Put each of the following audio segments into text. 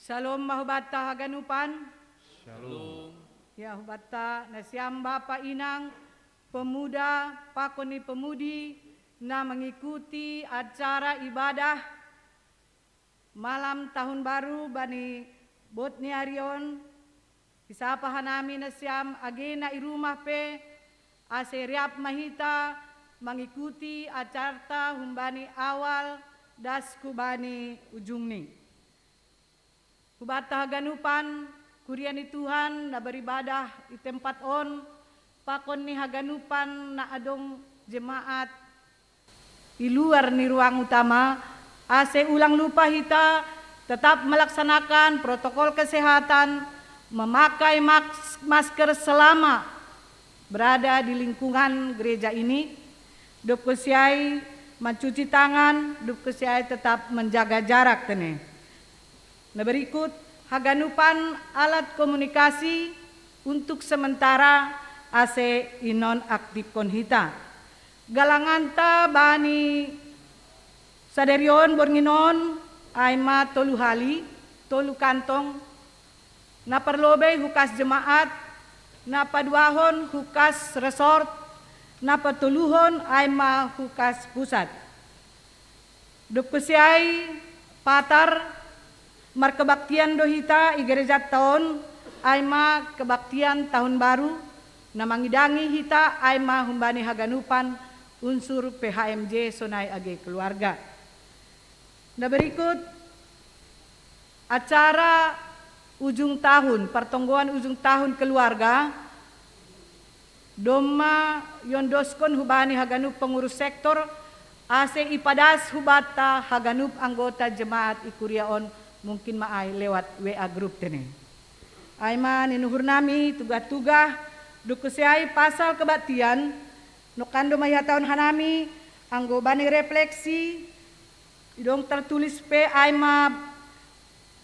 Shalom mahubata haganupan. Shalom. Ya hubata nasiam bapa inang pemuda pakoni pemudi na mengikuti acara ibadah malam tahun baru bani Botni Arion. Isapa hanami nasiam agena irumah pe aseriap mahita mengikuti acarta humbani awal das kubani ujungni. Hubata haganupan kuriani Tuhan na beribadah di tempat on pakon ni haganupan na adong jemaat di luar ni ruang utama ase ulang lupa hita tetap melaksanakan protokol kesehatan, memakai masker selama berada di lingkungan gereja ini, dupkesiai mencuci tangan, dupkesiai tetap menjaga jarak tene. Nah berikut haganupan alat komunikasi untuk sementara ase inon aktif konhita. Galanganta bani saderion bornginon aima tolu hali, tolu kantong, na perlobe hukas jemaat, na paduahon hukas resort, na patuluhon aima hukas pusat. Dupkusiai patar markebaktian dohita igereja tahun aima kebaktian tahun baru na mangidangi hita aima humbani haganupan unsur PHMJ Sonai Age Keluarga. Nah berikut acara ujung tahun, pertonggoan ujung tahun keluarga Doma Yondoskon hubani haganup pengurus sektor ase ipadas hubata haganup anggota jemaat ikuriaon mungkin maai lewat WA grup tene. Aima ninuhur nami tugas-tugas dukusiai pasal kebaktian nokando maya tahun hanami anggo bani refleksi dong tertulis pe aima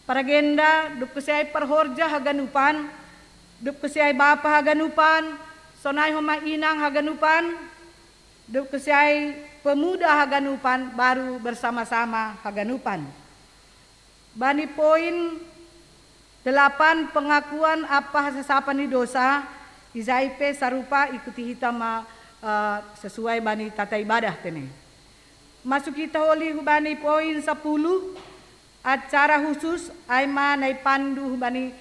paragenda dukusiai perhorja haganupan dukusiai bapa haganupan sonai homa inang haganupan dukusiai pemuda haganupan baru bersama-sama haganupan. Bani poin 8 pengakuan apa sesapan di dosa izaipe sarupa ikuti hitama sesuai bani tata ibadah tene. Masuk kita oli bani poin 10 acara khusus aima nai pandu bani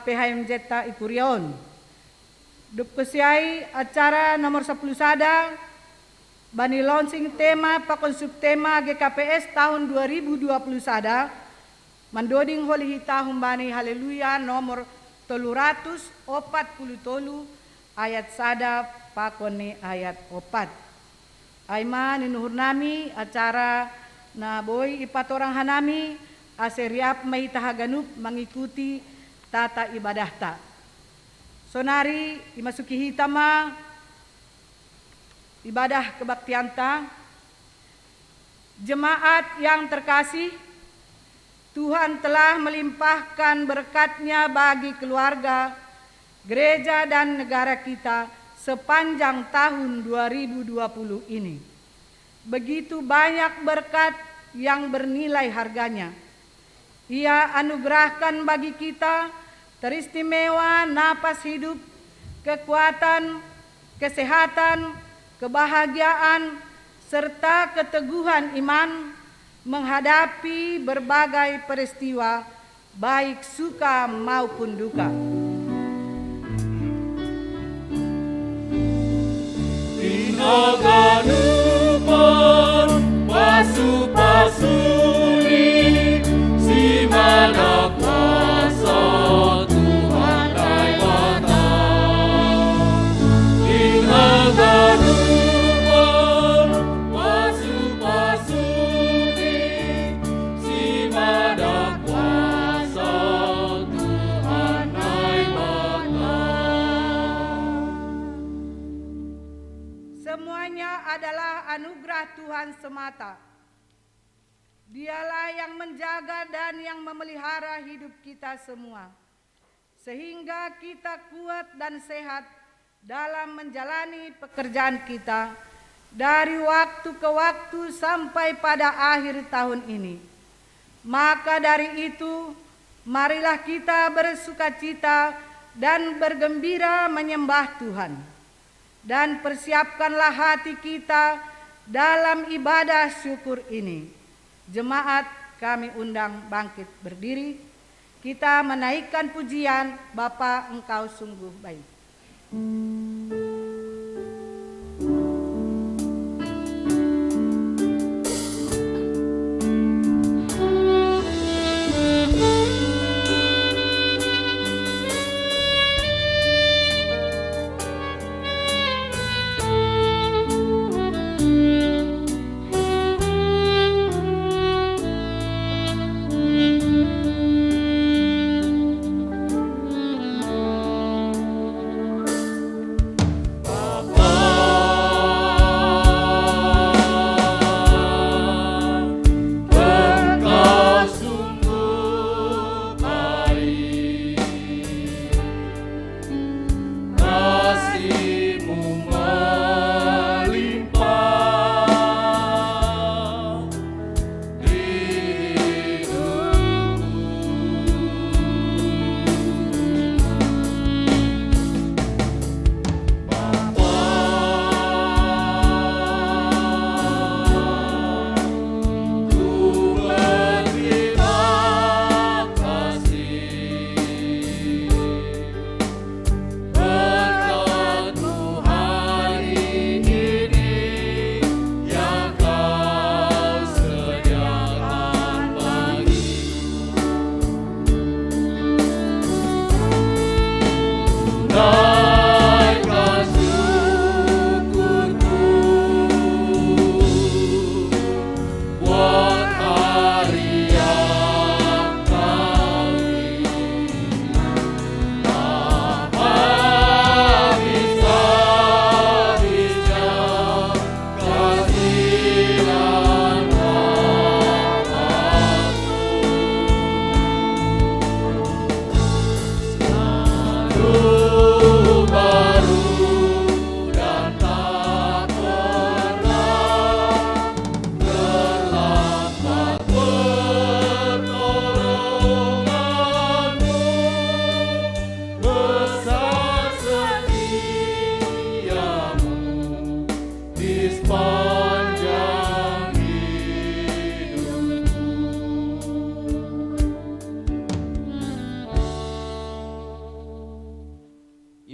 PHMJ ta ikurion. Dupkesiai acara nomor 10 sada bani launching tema pakon subtema GKPS tahun 2020 sada mandoding holi hita humbani haleluya nomor 343 ayat sada pakone ayat 4. Aima ninuhur nami acara na boy ipat orang hanami aseriap mahita haganup mengikuti tata ibadah ta. Sonari imasuki hitama ibadah kebaktianta. Jemaat yang terkasih, Tuhan telah melimpahkan berkat-Nya bagi keluarga, gereja dan negara kita sepanjang tahun 2020 ini. Begitu banyak berkat yang bernilai harganya. Ia anugerahkan bagi kita teristimewa napas hidup, kekuatan, kesehatan, kebahagiaan, serta keteguhan iman menghadapi berbagai peristiwa baik suka maupun duka. Haganupan pasu-pasuni simana kuasa Tuhan dai bata. Haganupan pasu-pasuni simana kuasa Tuhan dai bata. Semuanya adalah anugerah Tuhan semata. Dialah yang menjaga dan yang memelihara hidup kita semua, sehingga kita kuat dan sehat dalam menjalani pekerjaan kita dari waktu ke waktu sampai pada akhir tahun ini. Maka dari itu, Marilah kita bersukacita dan bergembira menyembah Tuhan. Dan persiapkanlah hati kita dalam ibadah syukur ini. Jemaat kami undang bangkit berdiri. Kita menaikkan pujian, Bapa Engkau sungguh baik.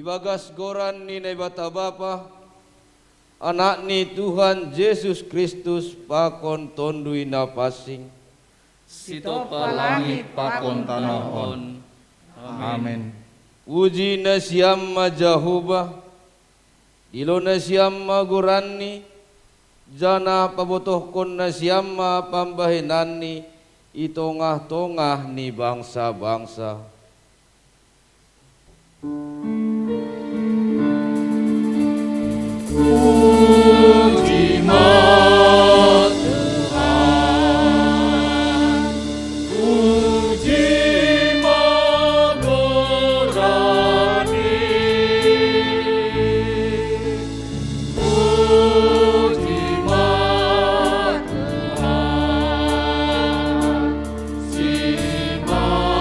Ibagas goran ni naibata Bapa, anak ni Tuhan Yesus Kristus pakon tondui napasing. Sito palangit pakon tanahon. Amin. Uji na siyam majahuba, ilo na siyam magurani, jana pabutoh kon na siyam mapambahinani, itongah-tongah ni bangsa-bangsa. Puji Tuhan, puji Magorani, puji Tuhan, si Madagon.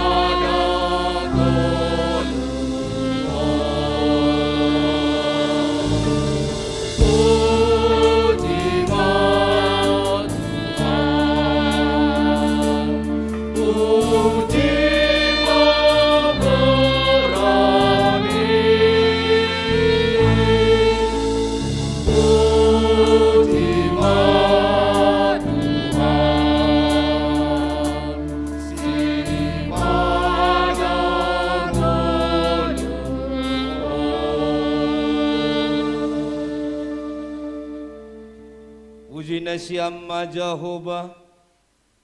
Puji na siyam majahoba,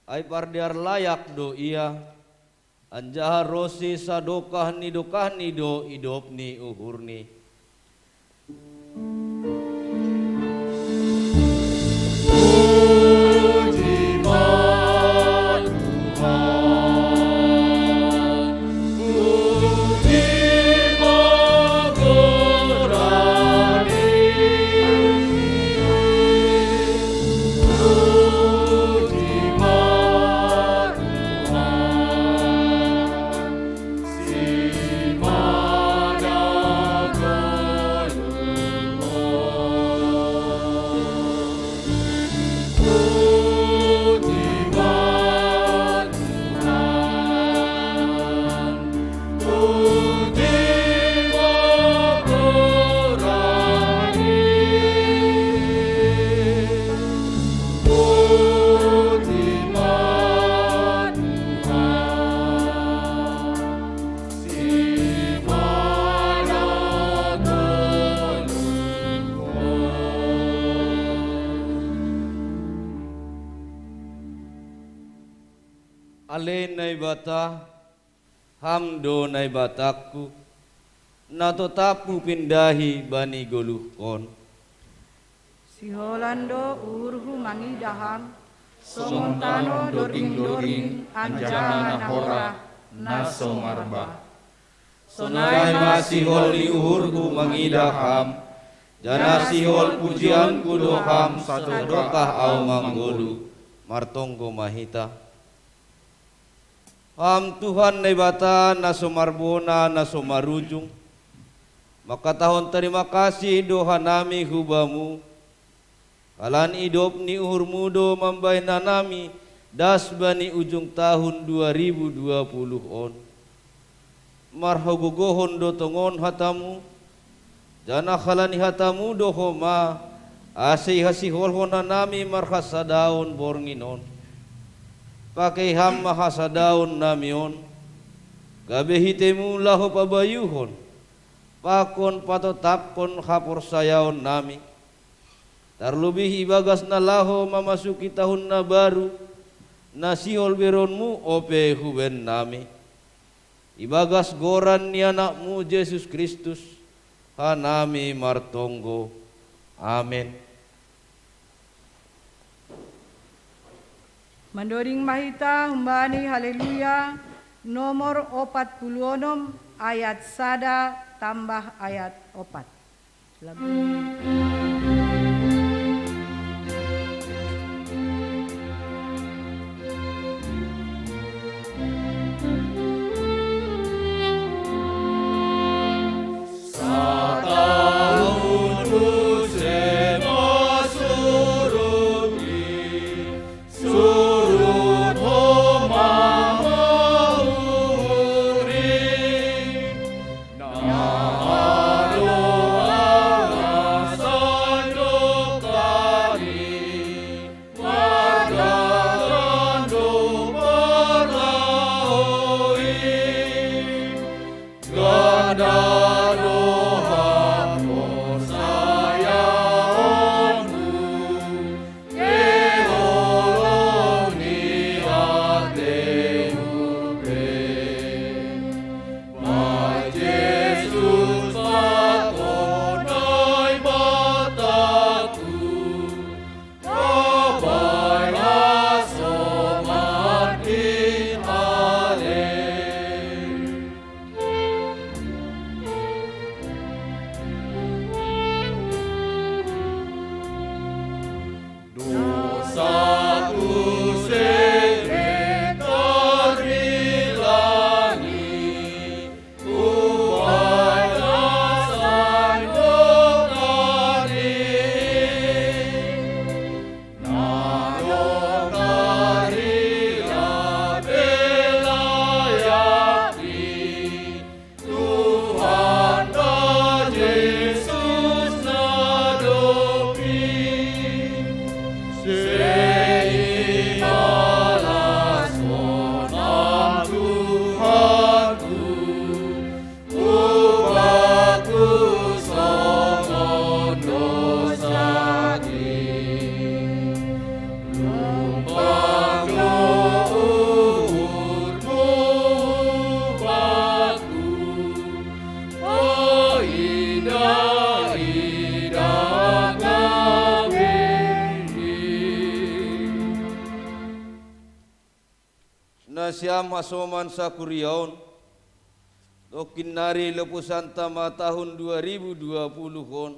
ay pardiar layak do iya, anjaha rosi sadokah ni do idop ni uhur ni. Puji Tuhan, puji Magorani, puji Tuhan, ale nay bata, hamdo nay bataku, natotapu pindahi bani goluhkon. Si Holando urhu mangidaham, Somontano dorging-dorging anjana hora naso marba. Sonai masihol ni uhurku mangidaham, jana sihol pujian kudoham sadokah au manggolu, martonggo mahita. Ham Tuhan nay bata naso marbona naso marujung, maka tahun terima kasih doa nami hubamu, kalan idop ni uhurmu do mambai nanami das bani ujung tahun 2020 on. Marhogogohon do tongon hatamu, jana khalani hatamu do homa, asih hasihol hona nami marhasadaun bornginon. Pakai ham mahasadaun namion, gabehitemu laho pabayuhon, pakon patotapkon hapor sayaon nami. Terlebih ibagas na laho memasuki tahun na baru, nasihol beronmu ope huben nami. Ibagas goran ni anakmu Yesus Kristus, hanami martonggo. Amin. Mandoring mahita humbani haleluya nomor 46 ayat sada tambah ayat 4. Lagu Siam hasoman sa kuryaon, tokin nari lepusan tama tahun 2020 on,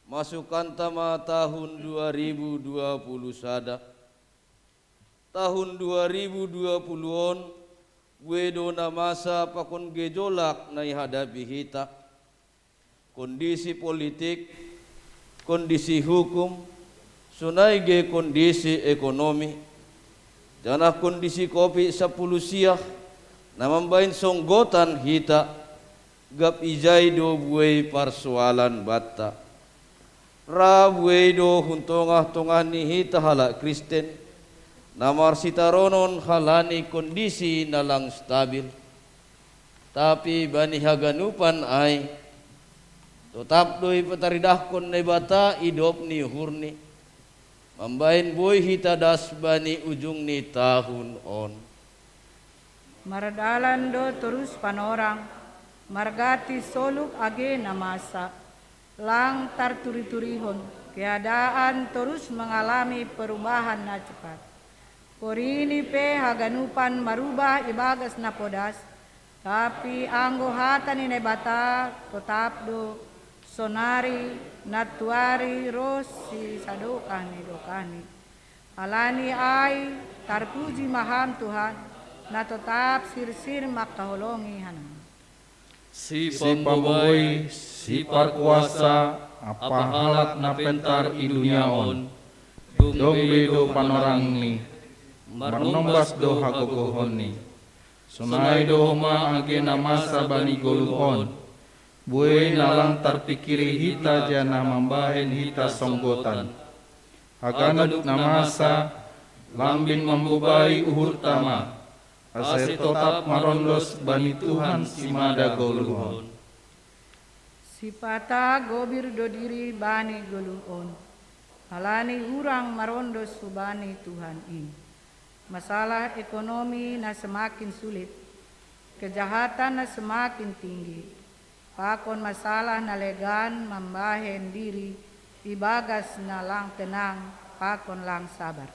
masukan tama tahun 2020 sada. Tahun 2020 on, wedo na masa pakon gejolak na ihadapi hita. Kondisi politik, kondisi hukum, sunai ge kondisi ekonomi. Jana kondisi kopi 10 siah, namambain songgotan hita, gap ijay do buay parsoalan bata. Ra buay do huntongah-tongah ni hita hala Kristen, namar sitaronon halani kondisi nalang stabil. Tapi bani haganupan ay, tetap doi pataridahkon na bata idop ni hurni. Mambain boy hita das bani ujung ni tahun on. Maradalan do terus panorang, margati soluk age namasa, lang tarturi-turihon, keadaan terus mengalami perubahan na cepat. Porini pe haganupan marubah ibagas na podas, tapi anggo hata ni nebata tetap do sonari natuari rosi sadokani dokani. Alani ay tarpuji maham Tuhan, na tetap sir-sir makaholongi hanam. Si pambaboy, si parkuasa, apa halak na pentar idunyaon, dongbe do panorang ni, marnombas do hagogohon ni, sunai do homa age namasa bani goluhon, buay nalang tarpikiri hita jana mambahen hita songgotan, haganut namasa, lambin membubai uhur tama, ase tetap marondos bani Tuhan simada goluhon. Sipata gobir dodiri bani goluhon, halani urang marondos subani Tuhan ini. Masalah ekonomi na semakin sulit, kejahatan na semakin tinggi, pakon masalah na legan mambahen diri, ibagas na lang tenang, pakon lang sabar.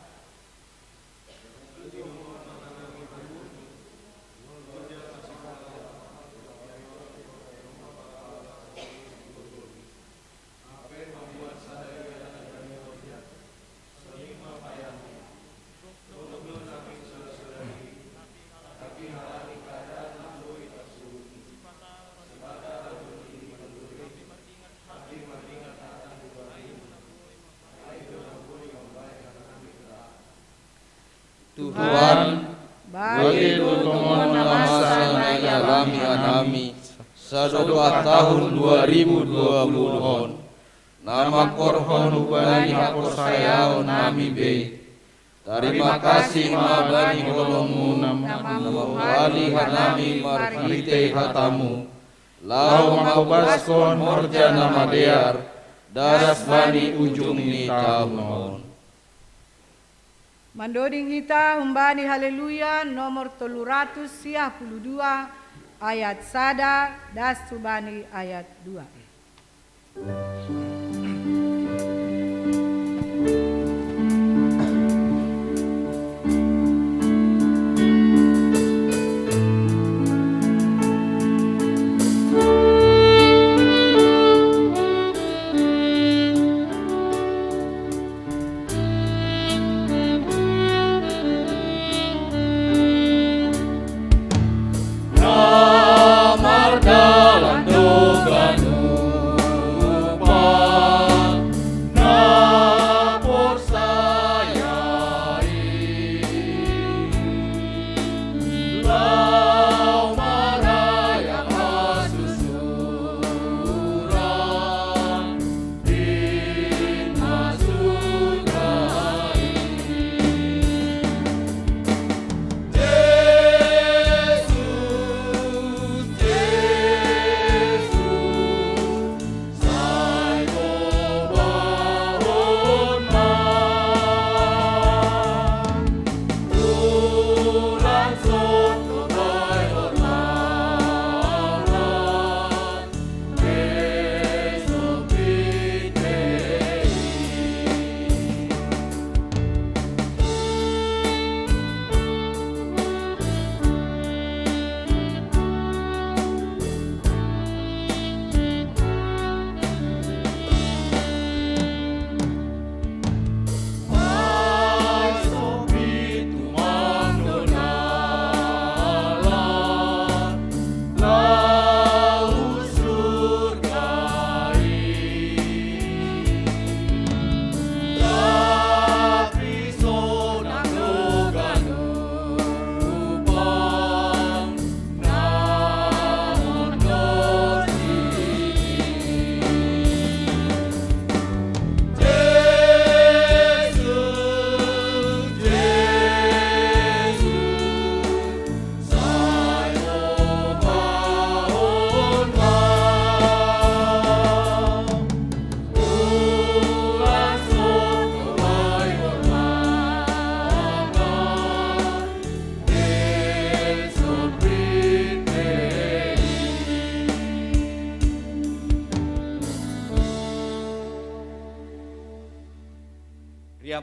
Tuhan, bagi tulungan masa na alami anami, sadoka tahun 2020, nama korhon ubani hakorsayao nami be. Terima kasih ma bani holongmu, nama ubani hanami marhite hatamu. Lau makobaskon horja nama dear, daras bani ujung ni tahun. Mandoding kita humbani haleluya nomor 352 ayat 1 das subani ayat 2. Namar dalam doa nu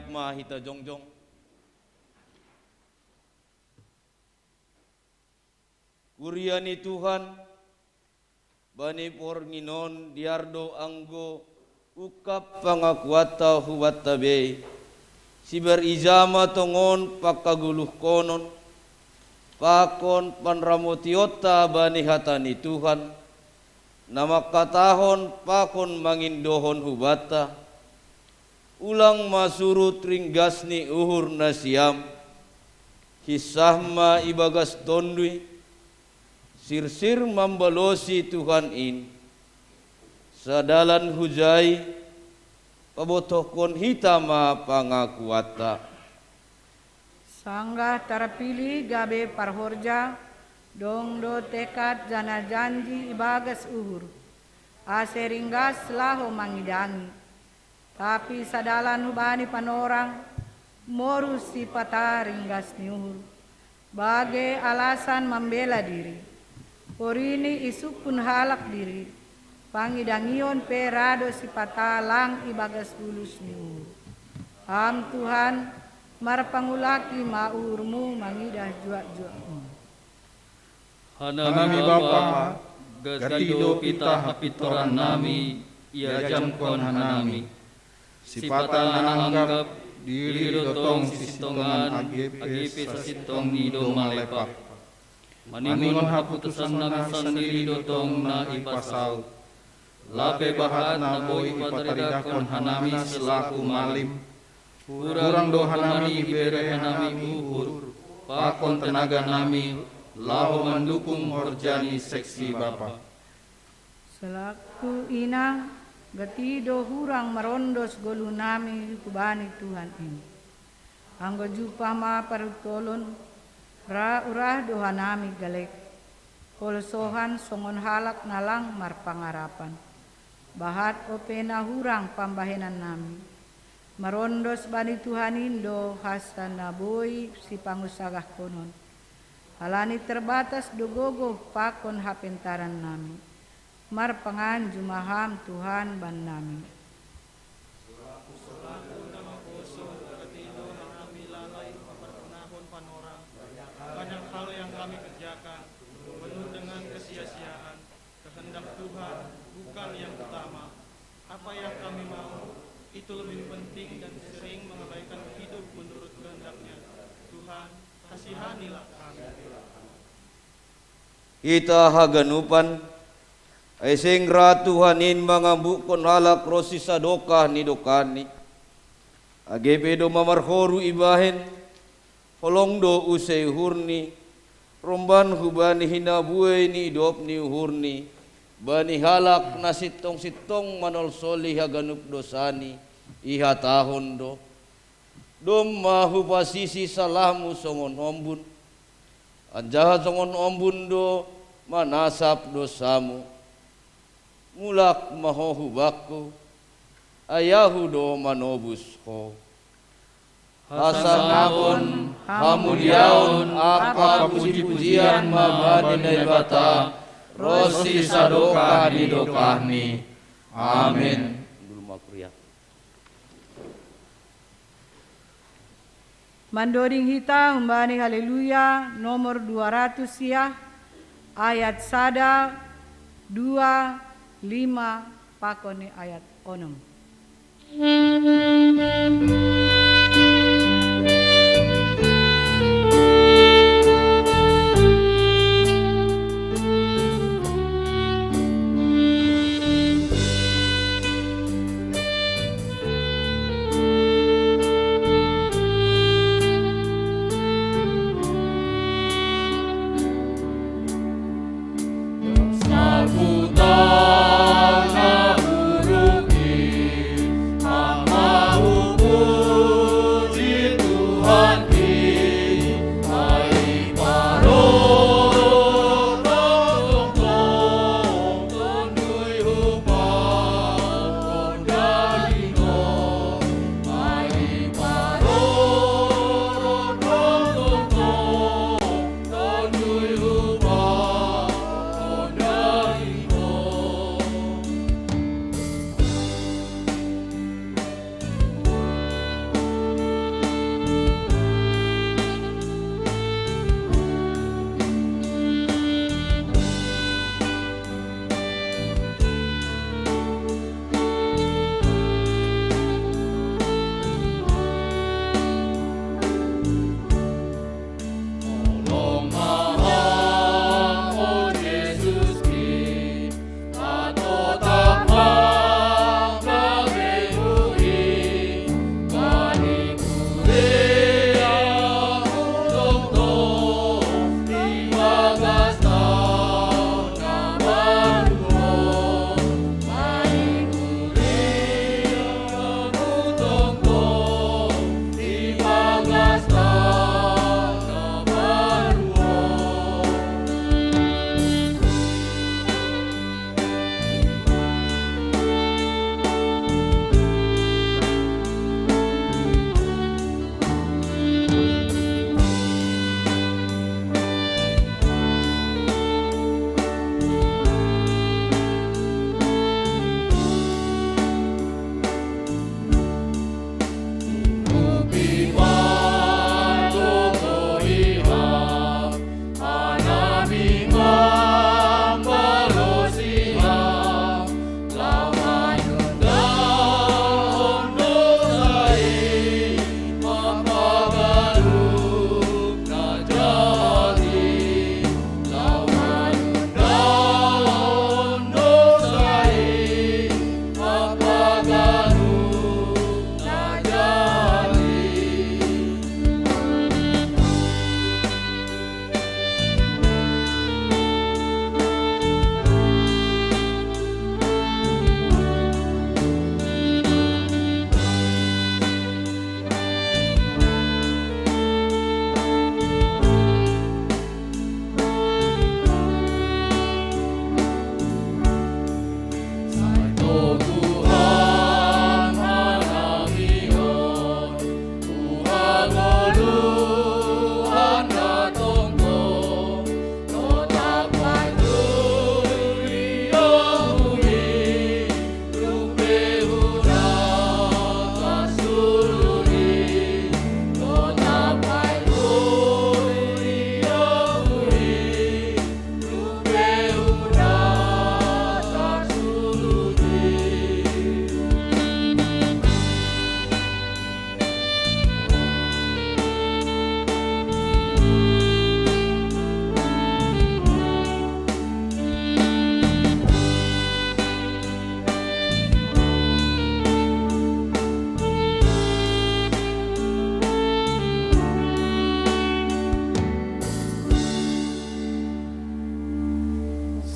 banyak mah hita jongjong. Kuriani Tuhan, bani pornginon diardo anggo ukap pangakuata huwata be, siber izama tongon pakaguluh konon, pakon panramotiota bani hatani Tuhan, nama katahon pakon mangindohon hubata, ulang masurut ringgasni uhur nasiam, hisahma ibagas tondui, sir-sir mambalosi Tuhan in, sadalan hujai, pabotokon hitama pangakuata. Sanggah tarapili gabe parhorja, dong do tekad jana janji ibagas uhur, ase ringgas laho mangidangi, tapi sadalan hubani panorang, moru si pata ringgas ni uhur, bagai alasan membela diri. Porini isuk pun halak diri, pangidangion perado si patalang ibagas bulus niu. Am Tuhan, marpangulaki maurmu mangidah juak-juakmu. Hanami Bapa, gatido kita hapitoran nami, ia jamkon hanami. Sipatan nananggap, diri dotong sisitongan agipe sa sitong nido malepak. Maningon haputusan na sandiri dotong na ipasal. Lape bahat na boy ipataridakon hanami selaku malim. Kurang do hanami ibere hanami uhur. Pakon tenaga nami lau mendukung horjani seksi Bapa. Selaku ina gatido hurang marondos golu nami kubani Tuhan ini. Anggo jupa ma parutolon ra urah doha nami galek, kolsohan songon halak nalang marpangarapan, bahat opena hurang pambahenan nami, marondos bani Tuhan indo hasan naboy si pangusagah konon, halani terbatas dogogo pakon hapentaran nami, marpangan jumaham Tuhan ban nami. Banyak hal yang kami kerjakan penuh dengan kesia-siaan. Kehendak Tuhan bukan yang utama. Apa yang kami mau itu lebih penting dan sering mengabaikan hidup menurut kehendaknya. Tuhan, kasihanilah kami. Ita haganupan ay sengra Tuhanin mga bukon halak rosi sadokah ni dokani. Agepedo mamarhoru ibahen holongdo usai hurni, romban hubani hinabuai ni idop ni hurni, bani halak na sitong manol soli haganup dosani, iha tahon do. Dom mahu pasisi salahmu songon ombun, anjaha songon ombun do manasap dosamu. Mulak mahohu bakku, ayahu do manobus ho. Hasanapun, hamuliaun, aka puji-pujian mabadi naibata, rosi sadokah di dokahni. Amin. Mandoring hita umbani haleluya nomor 200 ya, ayat sada 2, 5 pakone ayat 6. Sabutan na uruki, ang mahubo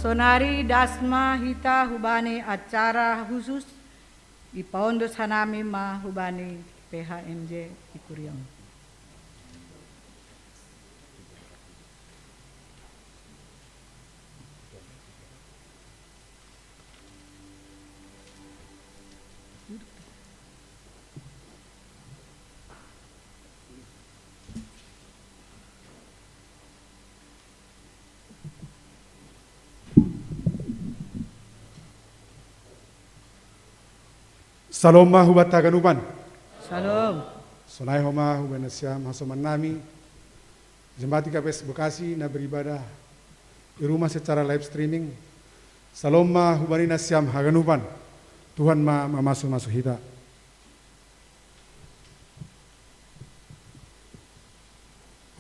Sonari dasma hita hubani acara khusus ipaondos hanami ma hubani PHMJ Ikurion. Saloma hubat taganuban. Salam. Sonai homa huban siam hasoman nami. Jemaat KPS Bekasi na beribadah di rumah secara live streaming. Saloma hubanina siam haganuban. Tuhan ma masuk hita.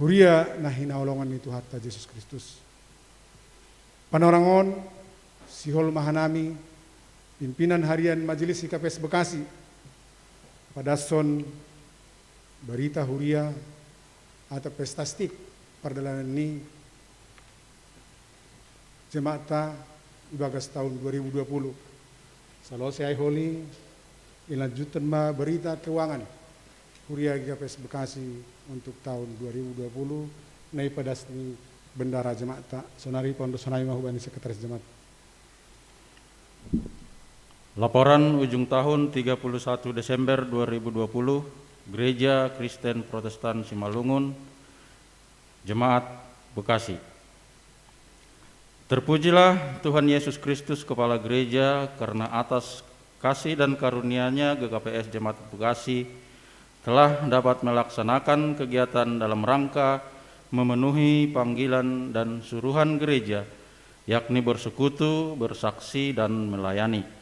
Huria nahina olongan itu hatta Yesus Kristus. Panorangon sihol mahanami pimpinan harian Majelis KPS Bekasi pada son berita huria atau pestastik perdalangan ini jemaata ibagas tahun 2020. Salo saya holi ilanjutan ma berita keuangan huria KPS Bekasi untuk tahun 2020 nai pedasni bendara jemaata sonari pondok sonai mahubani sekretaris jemaat. Laporan ujung tahun 31 Desember 2020 Gereja Kristen Protestan Simalungun Jemaat Bekasi. Terpujilah Tuhan Yesus Kristus Kepala Gereja karena atas kasih dan karunia-Nya GKPS Jemaat Bekasi telah dapat melaksanakan kegiatan dalam rangka memenuhi panggilan dan suruhan gereja, yakni bersekutu, bersaksi, dan melayani.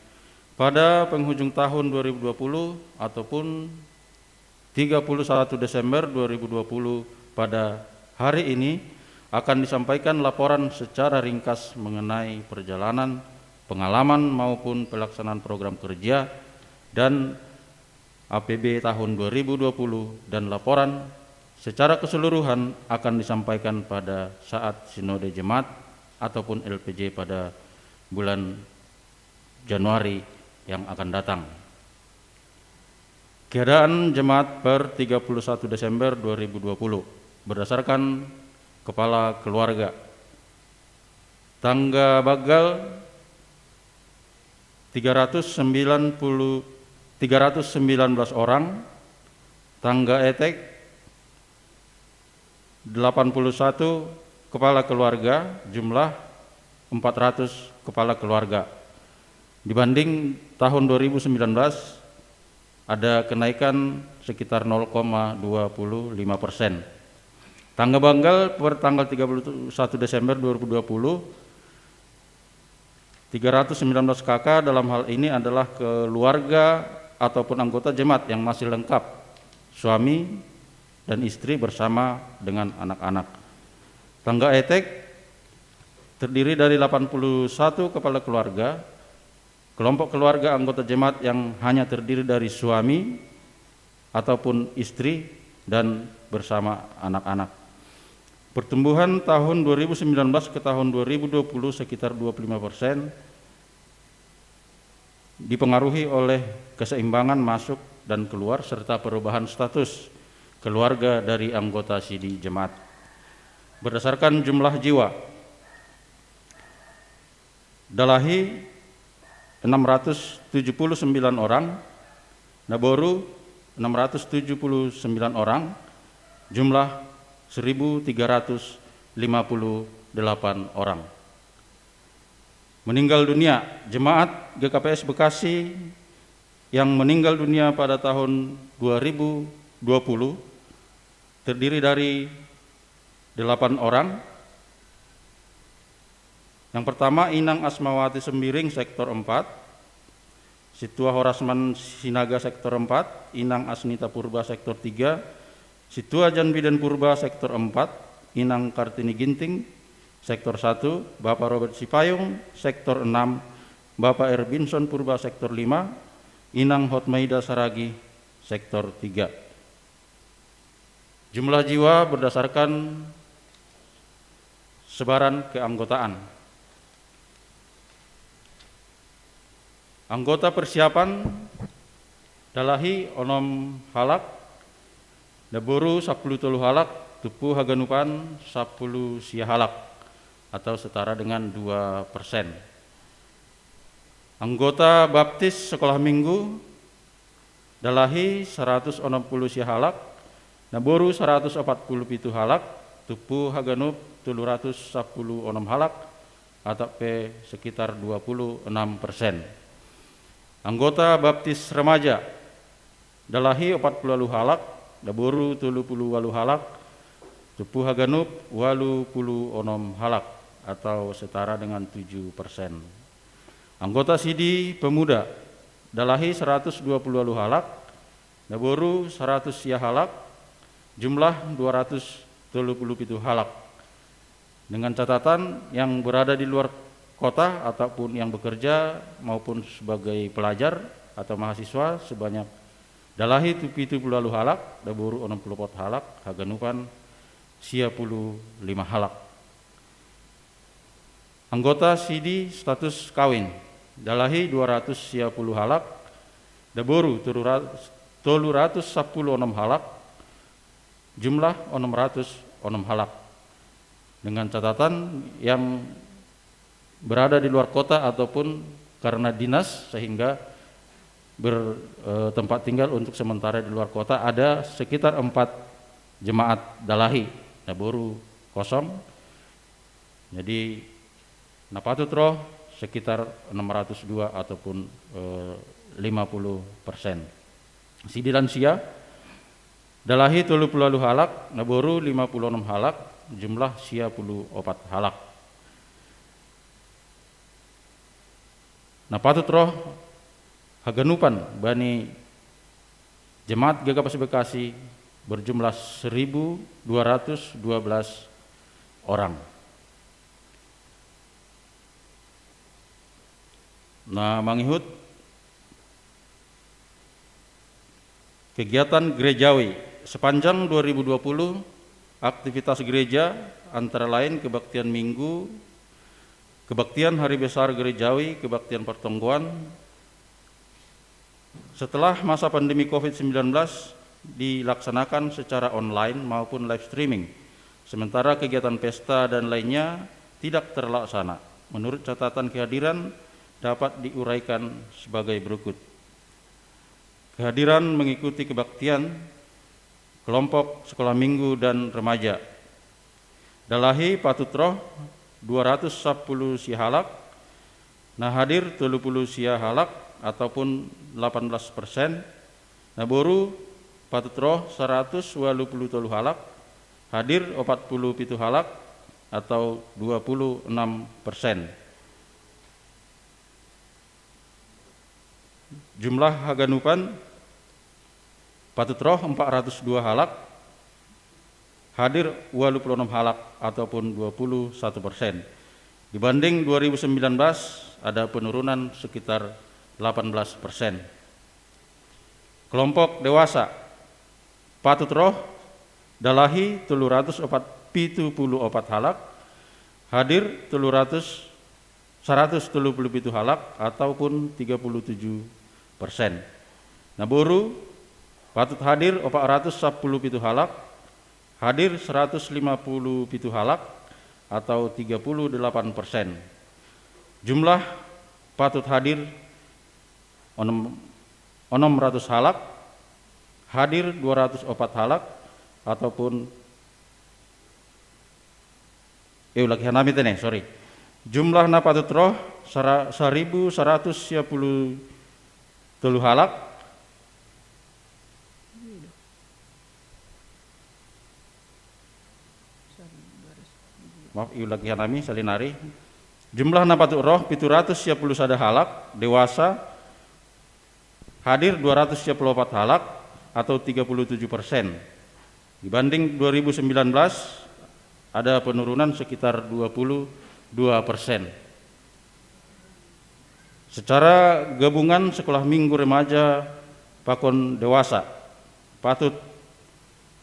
Pada penghujung tahun 2020 ataupun 31 Desember 2020 pada hari ini akan disampaikan laporan secara ringkas mengenai perjalanan, pengalaman maupun pelaksanaan program kerja dan APB tahun 2020 dan laporan secara keseluruhan akan disampaikan pada saat Sinode Jemaat ataupun LPJ pada bulan Januari yang akan datang. Keadaan jemaat per 31 Desember 2020 berdasarkan kepala keluarga. Tangga Bagal 319 orang, tangga Etek 81 kepala keluarga, jumlah 400 kepala keluarga. Dibanding tahun 2019 ada kenaikan sekitar 0,25%. Tangga Banggal per tanggal 31 Desember 2020 319 kakak dalam hal ini adalah keluarga ataupun anggota jemaat yang masih lengkap, suami dan istri bersama dengan anak-anak. Tangga Etek terdiri dari 81 kepala keluarga, kelompok keluarga anggota jemaat yang hanya terdiri dari suami ataupun istri dan bersama anak-anak. Pertumbuhan tahun 2019 ke tahun 2020 sekitar 25%, dipengaruhi oleh keseimbangan masuk dan keluar serta perubahan status keluarga dari anggota SIDI jemaat. Berdasarkan jumlah jiwa, Dalahi 679 orang, Naboru 679 orang, jumlah 1.358 orang. Meninggal dunia, jemaat GKPS Bekasi yang meninggal dunia pada tahun 2020 terdiri dari 8 orang. Yang pertama Inang Asmawati Sembiring sektor 4, Situa Horasman Sinaga sektor 4, Inang Asnita Purba sektor 3, Situa Janbiden Purba sektor 4, Inang Kartini Ginting sektor 1, Bapak Robert Sipayung sektor 6, Bapak Erbinson Purba sektor 5, Inang Hotmaida Saragi sektor 3. Jumlah jiwa berdasarkan sebaran keanggotaan. Anggota persiapan dalahi onom halak, daboru 10 halak, tupu haganupan 10 sia halak atau setara dengan 2%. Anggota baptis sekolah minggu dalahi 160 sia halak, naboru 147 halak, tupu haganup 710 halak atau sekitar 26%. Anggota baptis remaja dalahi 40 halak, daboru 30 halak, tupu haganup 80 halak atau setara dengan 7%. Anggota sidi pemuda dalahi 120 halak, daboru 100 sia halak, jumlah 237 halak. Dengan catatan yang berada di luar kota ataupun yang bekerja maupun sebagai pelajar atau mahasiswa sebanyak dalahi 70 halak, daboru 64 halak, haganupan 55 halak. Anggota sidi status kawin dalahi 210 halak, daboru 310 halak, jumlah 606 halak. Dengan catatan yang berada di luar kota ataupun karena dinas sehingga bertempat tinggal untuk sementara di luar kota ada sekitar 4 jemaat dalahi, daboru kosong. Jadi napatut roh sekitar 602 ataupun 50%. Sidi lansia dalahi 30 halak, naboru 56 halak, jumlah 54 halak. Napatut roh haganupan bani jemaat GKPS Bekasi berjumlah 1.212 orang. Nah, mangihut kegiatan gerejawi sepanjang 2020, aktivitas gereja antara lain kebaktian minggu, kebaktian hari besar gerejawi, kebaktian pertemuan. Setelah masa pandemi COVID-19 dilaksanakan secara online maupun live streaming, sementara kegiatan pesta dan lainnya tidak terlaksana. Menurut catatan kehadiran dapat diuraikan sebagai berikut. Kehadiran mengikuti kebaktian kelompok sekolah minggu dan remaja dalahi patut roh 210 sia halak, nah hadir 30 sia halak ataupun 18%, naboru patut roh 180 halak, hadir 47 halak atau 26%. Jumlah haganupan patut roh 402 halak, hadir 26 halak ataupun 21%. Dibanding 2019 ada penurunan sekitar 18%. Kelompok dewasa patut roh dalahi 374 halak, hadir 137 halak ataupun 37%. Naboru patut hadir 417 halak, hadir 157 halak atau 38%. Jumlah patut hadir 600 halak, hadir 204 halak ataupun jumlah napatut roh 1193 halak, salinari. Jumlah napatut roh 791 halak, dewasa hadir 294 halak atau 37%. Dibanding 2019 ada penurunan sekitar 22%. Secara gabungan sekolah minggu remaja pakon dewasa patut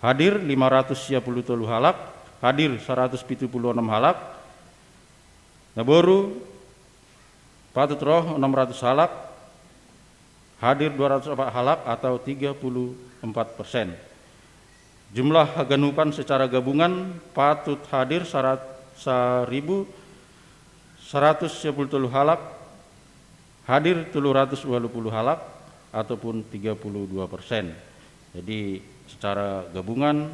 hadir 510 halak, hadir 176 halak, naboru patut roh 600 halak, hadir 204 halak atau 34%. Jumlah haganupan secara gabungan patut hadir 1.110 halak, hadir 320 halak ataupun 32%. Jadi secara gabungan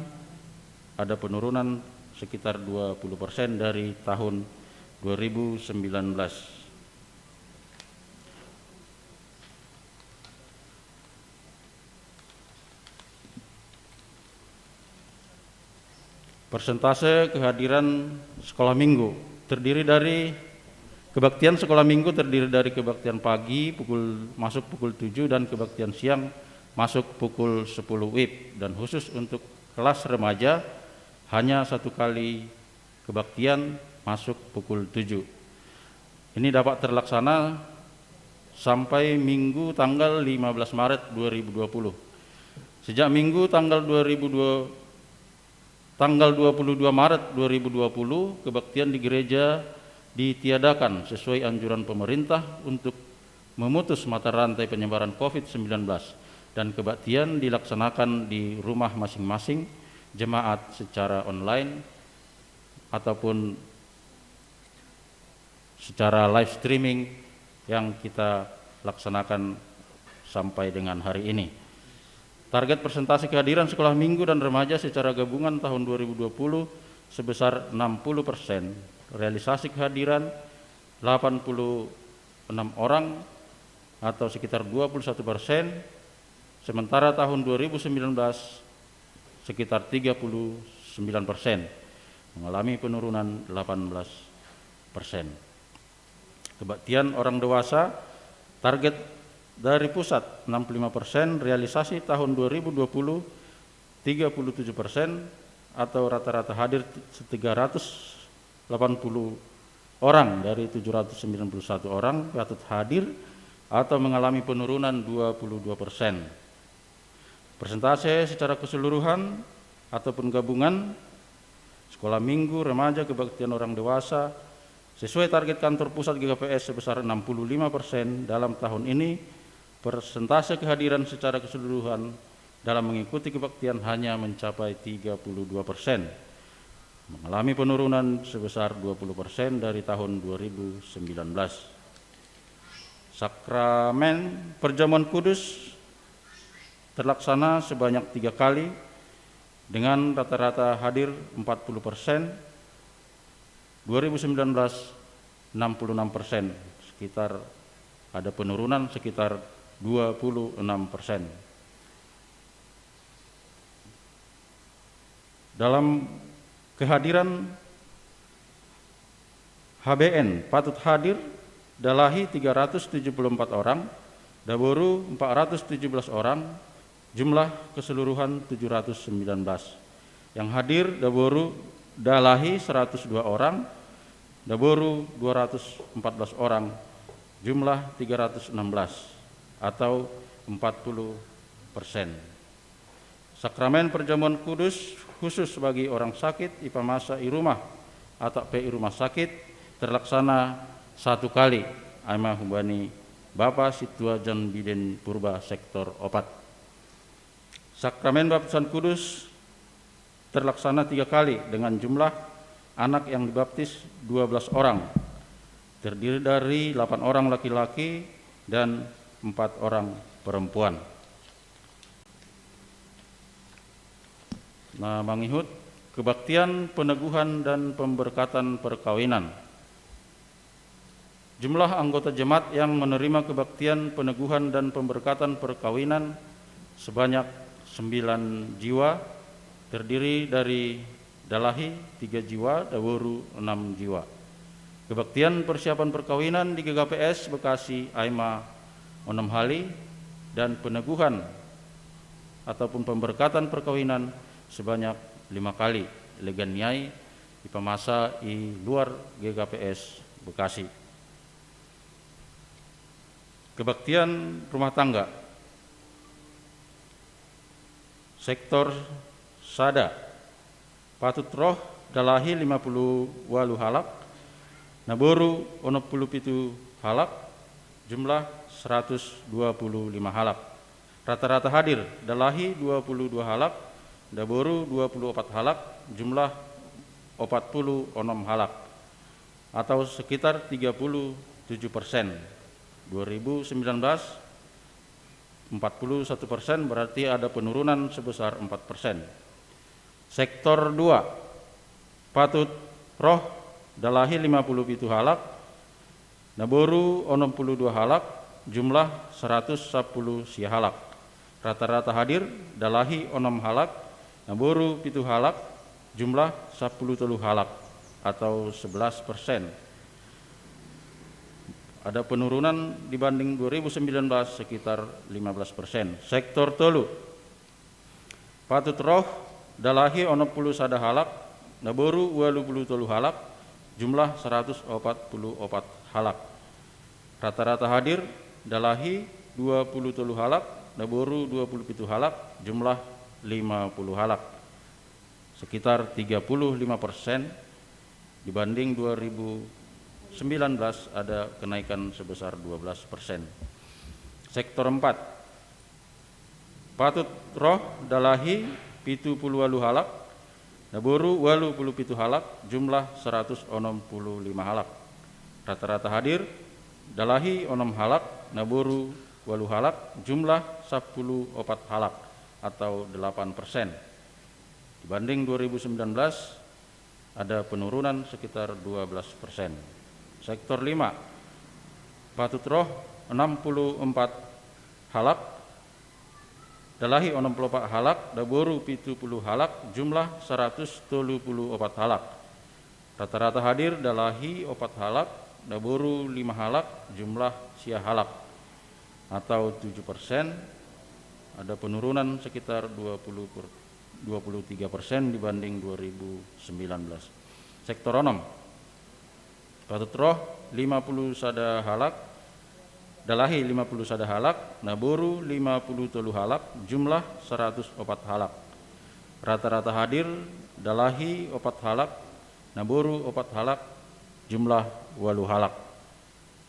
ada penurunan sekitar 20% dari tahun 2019. Persentase kehadiran sekolah minggu terdiri dari kebaktian sekolah minggu terdiri dari kebaktian pagi masuk pukul 7 dan kebaktian siang masuk pukul 10 WIB, dan khusus untuk kelas remaja hanya 1 kali kebaktian masuk pukul 7. Ini dapat terlaksana sampai Minggu tanggal 15 Maret 2020. Sejak Minggu tanggal 22 Maret 2020, kebaktian di gereja ditiadakan sesuai anjuran pemerintah untuk memutus mata rantai penyebaran COVID-19, dan kebaktian dilaksanakan di rumah masing-masing jemaat secara online ataupun secara live streaming yang kita laksanakan sampai dengan hari ini. Target persentase kehadiran sekolah minggu dan remaja secara gabungan tahun 2020 sebesar 60%. Realisasi kehadiran 86 orang atau sekitar 21%, sementara tahun 2019 sekitar 39%, mengalami penurunan 18%. Kebaktian orang dewasa, target dari pusat 65%, realisasi tahun 2020 37%, atau rata-rata hadir 380 orang dari 791 orang patut hadir atau mengalami penurunan 22%. Persentase secara keseluruhan ataupun gabungan sekolah minggu, remaja, kebaktian orang dewasa sesuai target kantor pusat GKPS sebesar 65% dalam tahun ini. Persentase kehadiran secara keseluruhan dalam mengikuti kebaktian hanya mencapai 32%, mengalami penurunan sebesar 20% dari tahun 2019. Sakramen perjamuan kudus terlaksana sebanyak 3 kali dengan rata-rata hadir 40%, 2019 66%, sekitar ada penurunan sekitar 26%. Dalam kehadiran HBN patut hadir Dalahi 374 orang, Daboru 417 orang, jumlah keseluruhan 719. Yang hadir Daboru Dalahi 102 orang, Daboru 214 orang, jumlah 316 atau 40%. Sakramen perjamuan kudus khusus bagi orang sakit IPA Masa I-Rumah atau PI Rumah Sakit terlaksana 1 kali Aima Humbani Bapak Situa Jan Biden Purba Sektor Opat. Sakramen baptisan kudus terlaksana 3 kali dengan jumlah anak yang dibaptis 12 orang, terdiri dari 8 orang laki-laki dan 4 orang perempuan. Nah, mengikut kebaktian peneguhan dan pemberkatan perkawinan. Jumlah anggota jemaat yang menerima kebaktian peneguhan dan pemberkatan perkawinan sebanyak 9 jiwa, terdiri dari Dalahi 3 jiwa, Daboru 6 jiwa. Kebaktian persiapan perkawinan di GKPS Bekasi Aima Onom Hali dan peneguhan ataupun pemberkatan perkawinan sebanyak 5 kali Legan Nyai IPA Masa I luar GKPS Bekasi. Kebaktian rumah tangga sektor Sada patut roh Dalahi 50 walu halak, Naboru 67 halak, jumlah 125 halak. Rata-rata hadir Dalahi 22 halak, Daboru 24 halak, jumlah 46 halak atau sekitar 37%. 2019 41% berarti ada penurunan sebesar 4%. Sektor 2 Patut Roh Dalahi 57 halak, Naboru 62 halak, jumlah 110 sia halak. Rata-rata hadir Dalahi 6 halak, Naboru 7 halak, jumlah 10 halak atau 11%. Ada penurunan dibanding 2019 sekitar 15%. Sektor telu Patut Roh Dalahi 61 halak, Naboru 23 halak, jumlah 144 halak. Rata-rata hadir Dalahi 23 halak, Naboru 27 halak, jumlah 50 halak. Sekitar 35% dibanding 2019 ada kenaikan sebesar 12%. Sektor 4 Patut Roh Dalahi 70 halak, Naboru 87 halak, jumlah 165 halak. Rata-rata hadir Dalahi 6 halak, Naboru 8 halak, jumlah 14 halak atau 8%. Dibanding 2019 ada penurunan sekitar 12%. Sektor 5 Patut Roh 64 halak, Dalahi 64 halak, Daboru 70 halak, jumlah 134 halak. Rata-rata hadir Dalahi 4 halak, Daboru 5 halak, jumlah sia halak atau 7%. Ada penurunan sekitar 23% dibanding 2019. Sektor 6 Patut Roh 50 sada halak, Dalahi 50 sada halak, Naboru 50 halak, jumlah 104 halak. Rata-rata hadir Dalahi 4 halak, Naboru 4 halak, jumlah 8 halak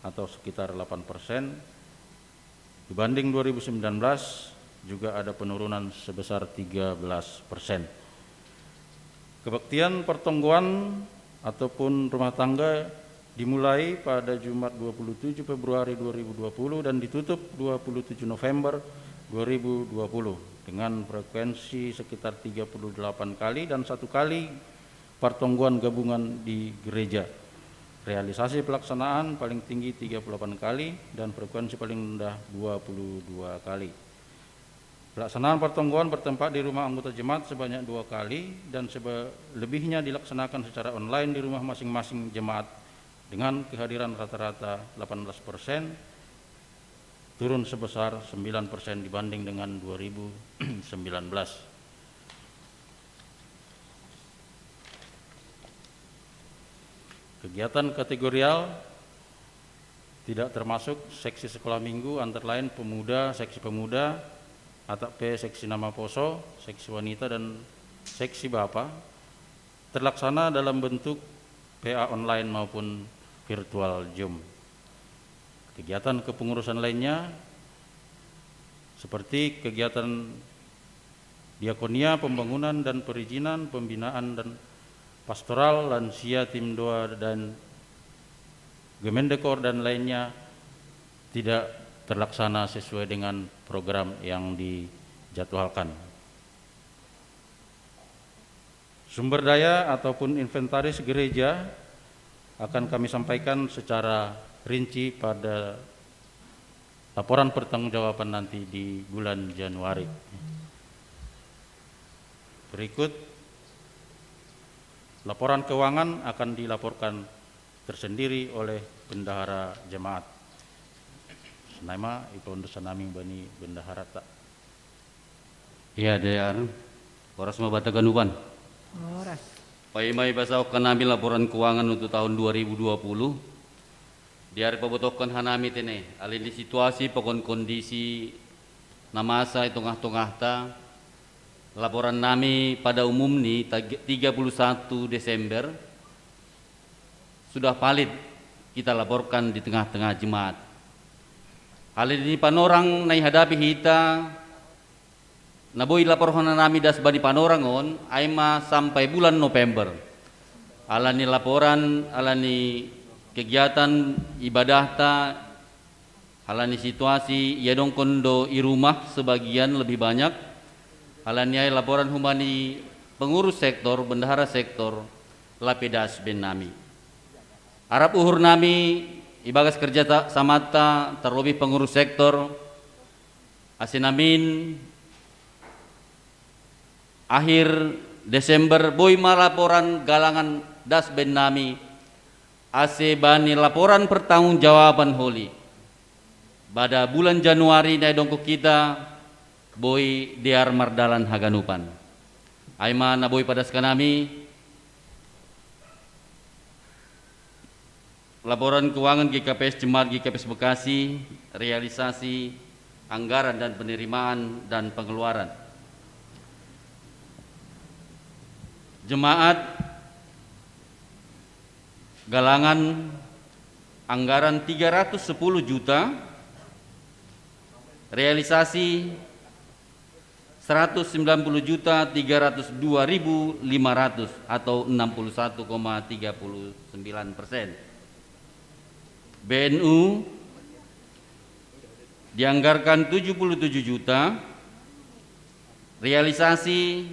atau sekitar 8%. Dibanding 2019 juga ada penurunan sebesar 13%. Kebaktian pertongguan ataupun rumah tangga dimulai pada Jumat 27 Februari 2020 dan ditutup 27 November 2020 dengan frekuensi sekitar 38 kali dan 1 kali pertongguan gabungan di gereja. Realisasi pelaksanaan paling tinggi 38 kali dan frekuensi paling rendah 22 kali. Pelaksanaan pertongguan bertempat di rumah anggota jemaat sebanyak 2 kali dan selebihnya dilaksanakan secara online di rumah masing-masing jemaat dengan kehadiran rata-rata 18%, turun sebesar 9% dibanding dengan 2019. Kegiatan kategorial tidak termasuk seksi sekolah minggu antara lain pemuda, seksi pemuda, Atap P, seksi nama poso, seksi wanita dan seksi bapa terlaksana dalam bentuk PA online maupun virtual Zoom. Kegiatan kepengurusan lainnya seperti kegiatan diakonia, pembangunan dan perizinan, pembinaan dan pastoral, lansia, tim doa dan Gemendekor dan lainnya tidak terlaksana sesuai dengan program yang dijadwalkan. Sumber daya ataupun inventaris gereja akan kami sampaikan secara rinci pada laporan pertanggungjawaban nanti di bulan Januari. Berikut laporan keuangan akan dilaporkan tersendiri oleh bendahara jemaat. Nama Ipondo Sanami Bani Bendahara tak. Iya, Dayar. Horas Mabataгаnuban. Oras. Paimay basaw kanami laporan keuangan untuk tahun 2020. Diari pabotokan hanami tene. Alin di situasi pokon kondisi namasa itongah-tongah ta. Laporan nami pada umum ni 31 Desember sudah valid kita laporkan di tengah-tengah jemaat. Alin di panorang na hadapi hita, naboy laporan nami das bani panorangon, ay sampai bulan November. Alani laporan, alani kegiatan ibadah ta, alani situasi, ya dong kondo i rumah sebagian lebih banyak. Alani ay laporan humani pengurus sektor, bendahara sektor, lapidas ben nami. Harap uhur nami, ibagas kerja samata, terlebih pengurus sektor, asinamin, akhir Desember, boy laporan galangan das ben nami, ase bani laporan pertanggungjawaban holi. Pada bulan Januari na dongko kita, boy diar mardalan haganupan. Aima na boy padas kanami, laporan keuangan GKPS Jemaat GKPS Bekasi, realisasi anggaran dan penerimaan dan pengeluaran. Jemaat galangan anggaran 310 juta, realisasi 190 juta 302.500 atau 61,39%. BNU dianggarkan 77 juta, realisasi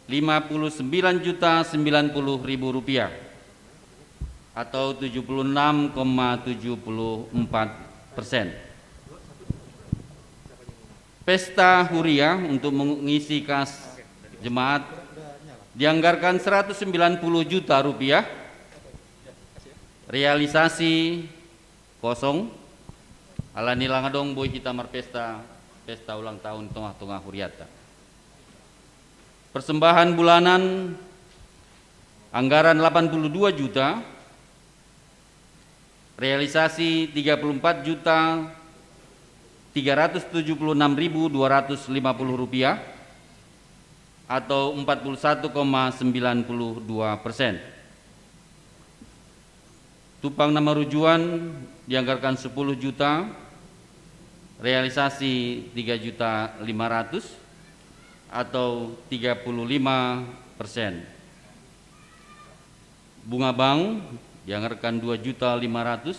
59.090.000 rupiah atau 76,74%. Pesta Huria untuk mengisi kas jemaat dianggarkan 190 juta rupiah, realisasi kosong. Alani langadong boy kita marpesta pesta ulang tahun tengah-tengah Huriata. Persembahan bulanan anggaran 82 juta, realisasi 34 juta 376.250 rupiah atau 41,92%. Tupang nama rujuan dianggarkan 10 juta, realisasi 3.500.000 atau 35%. Bunga bank dianggarkan 2.500.000,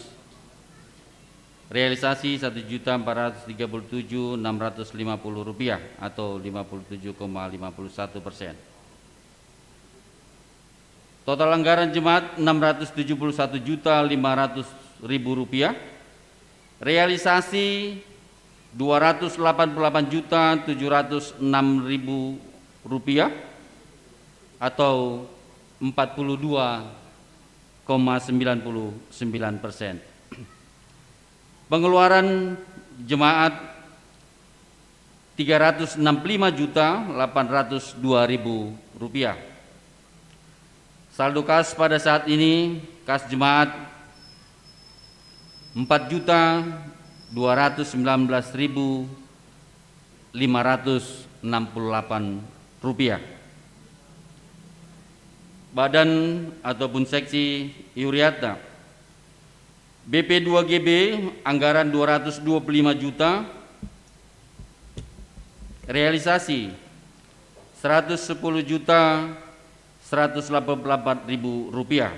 realisasi 1.437.650 rupiah atau 57,51%. Total anggaran jemaat 671.500.000 rupiah, realisasi 288.706.000 rupiah atau 42,99%. Pengeluaran jemaat 365.802.000 rupiah. Saldo kas pada saat ini kas jemaat 4.219.568 rupiah. Badan ataupun seksi Huriata BP 2GB anggaran 225 juta, realisasi 110 juta 188.000 rupiah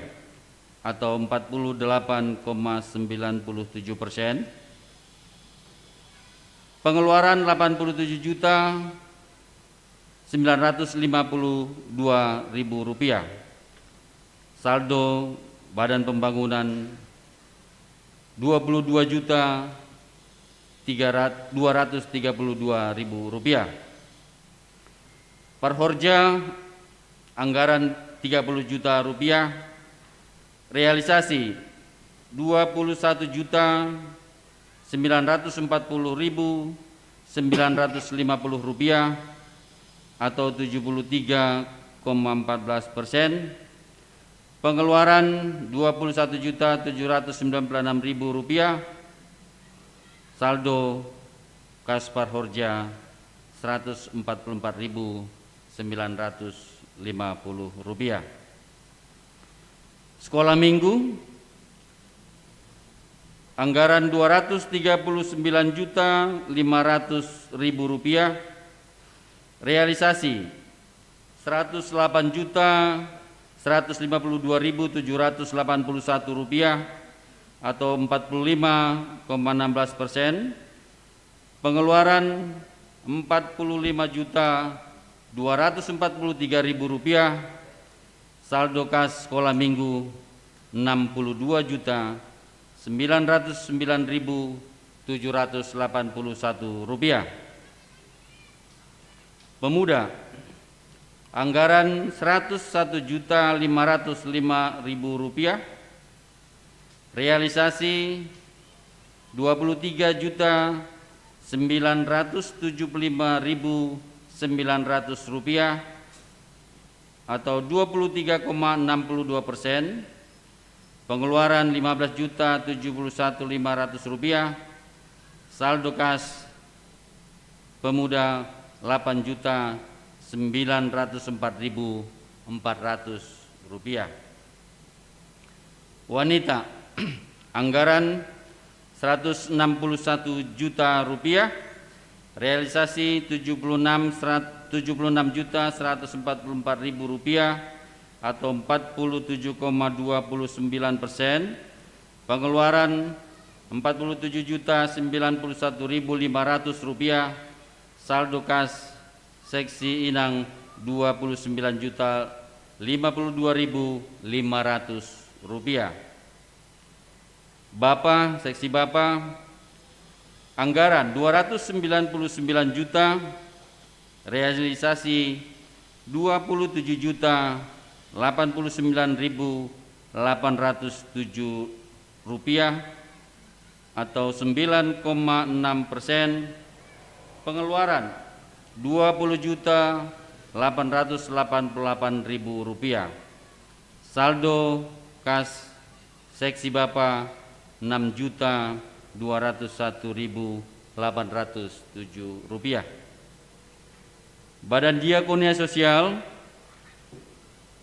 atau 48,97%. Pengeluaran 87 juta 952.000 rupiah. Saldo Badan Pembangunan 22 juta 232.000 rupiah. Parhorja anggaran 30 juta rupiah, realisasi 21 juta 940.950 rupiah atau 73,14%. Pengeluaran 21 juta 796.000 rupiah. Saldo kas Parhorja 144.950 rupiah. Sekolah minggu Anggaran Rp239.500.000, realisasi Rp108.152.781 atau 45,16%. Pengeluaran Rp45.243.000, saldo kas sekolah minggu Rp62.909.781. Pemuda, anggaran Rp101.505.000, realisasi Rp23.975.900 atau 23,62%. Pengeluaran Rp15.071.500, saldo kas pemuda Rp8.904.400. Wanita, anggaran Rp161 juta, realisasi Rp76.144.000 atau 47,29%. Pengeluaran Rp47.091.500, saldo kas seksi Inang Rp29.052.500. Bapa, seksi Bapa, anggaran Rp299 juta, realisasi Rp27.089.807 atau 9,6%. Pengeluaran Rp20.888.000. Saldo kas seksi Bapa Rp6.201.807. Badan Diakonia Sosial,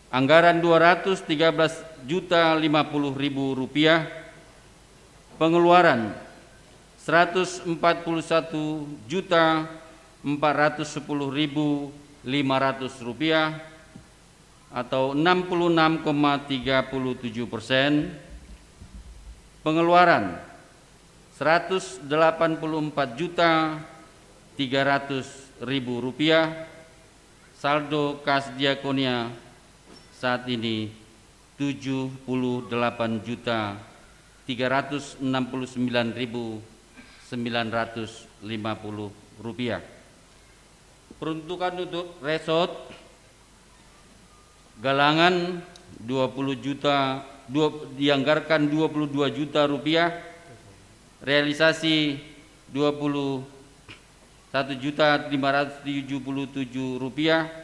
anggaran Rp213.050.000, pengeluaran Rp141.410.500 atau 66,37%. Pengeluaran Rp184.300.000. Saldo kas Diakonia saat ini Rp369.950. Peruntukan untuk resort galangan 20 juta, dianggarkan Rp22 juta, realisasi Rp21.577.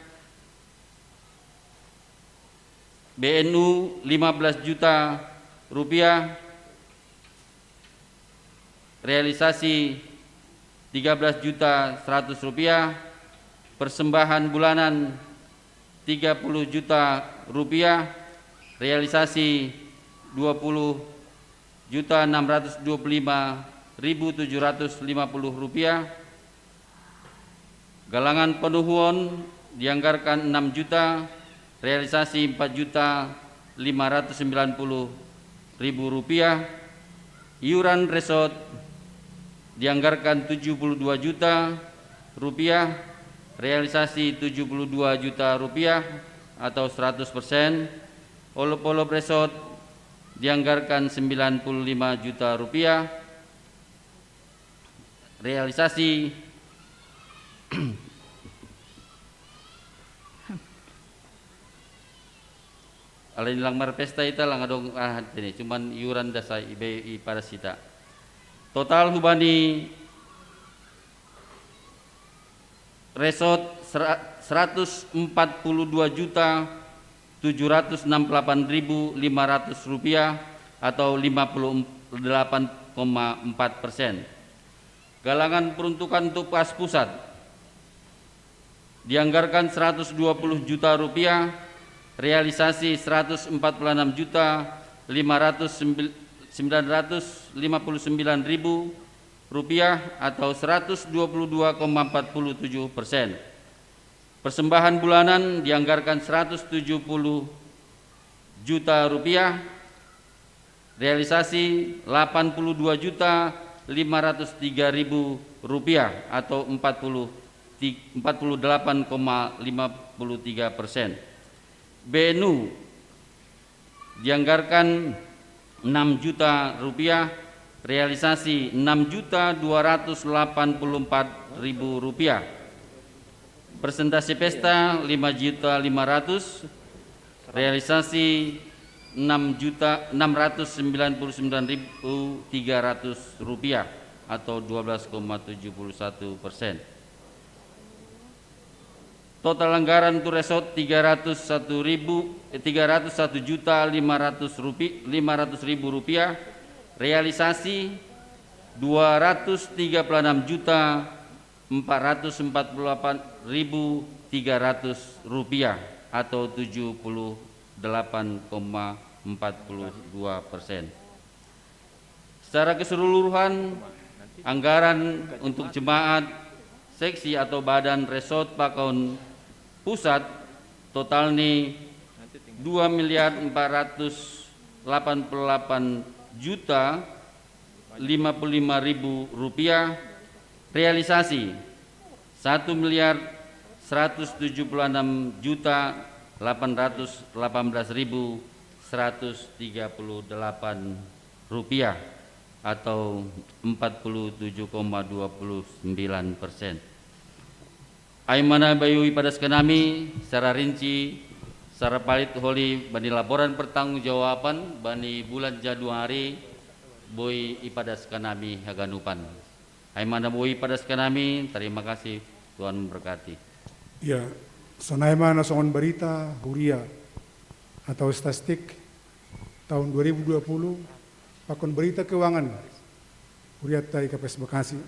BNU Rp15 juta, realisasi Rp13.100. Persembahan bulanan Rp30 juta, realisasi Rp20.625.750. Galangan penuhun dianggarkan Rp6 juta, realisasi Rp4.590.000. Iuran resort dianggarkan Rp72 juta, realisasi Rp72 juta atau 100%. Olop-olop resort dianggarkan Rp95 juta, realisasi Alin lang marpesta ita lang adong ini cuman iuran dasay ibe para sita. Total hubani resort Rp142.768.500 atau 58,4%. Galangan peruntukan untuk pas pusat dianggarkan Rp120 juta, realisasi Rp146.599.000 Rp959.000 atau 122,47%. Persembahan bulanan dianggarkan Rp170 juta, realisasi Rp82.503.000 atau 48,53%. BNU dianggarkan Rp6 juta, realisasi Rp6.284.000. Persentase pesta Rp5.500.000, realisasi Rp699.300 atau 12,71%. Total anggaran untuk resort Rp301.500.000, realisasi Rp238.448.300 atau 78,42%. Secara keseluruhan anggaran untuk jemaat, seksi atau badan resort Pakon Pusat total nih Rp2.488.055.000, realisasi Rp1.176.818.138 atau 47,29%. Aimana bayui pada sekenami secara rinci, secara palit holi bani laporan pertanggungjawaban bani bulan Januari boy ipada sekenami haganupan. Aimana boy pada sekenami, terima kasih, Tuhan memberkati. Ya, sonaimana songon berita huria atau statistik tahun 2020 Pakon berita keuangan Huriat dari KPS Bekasi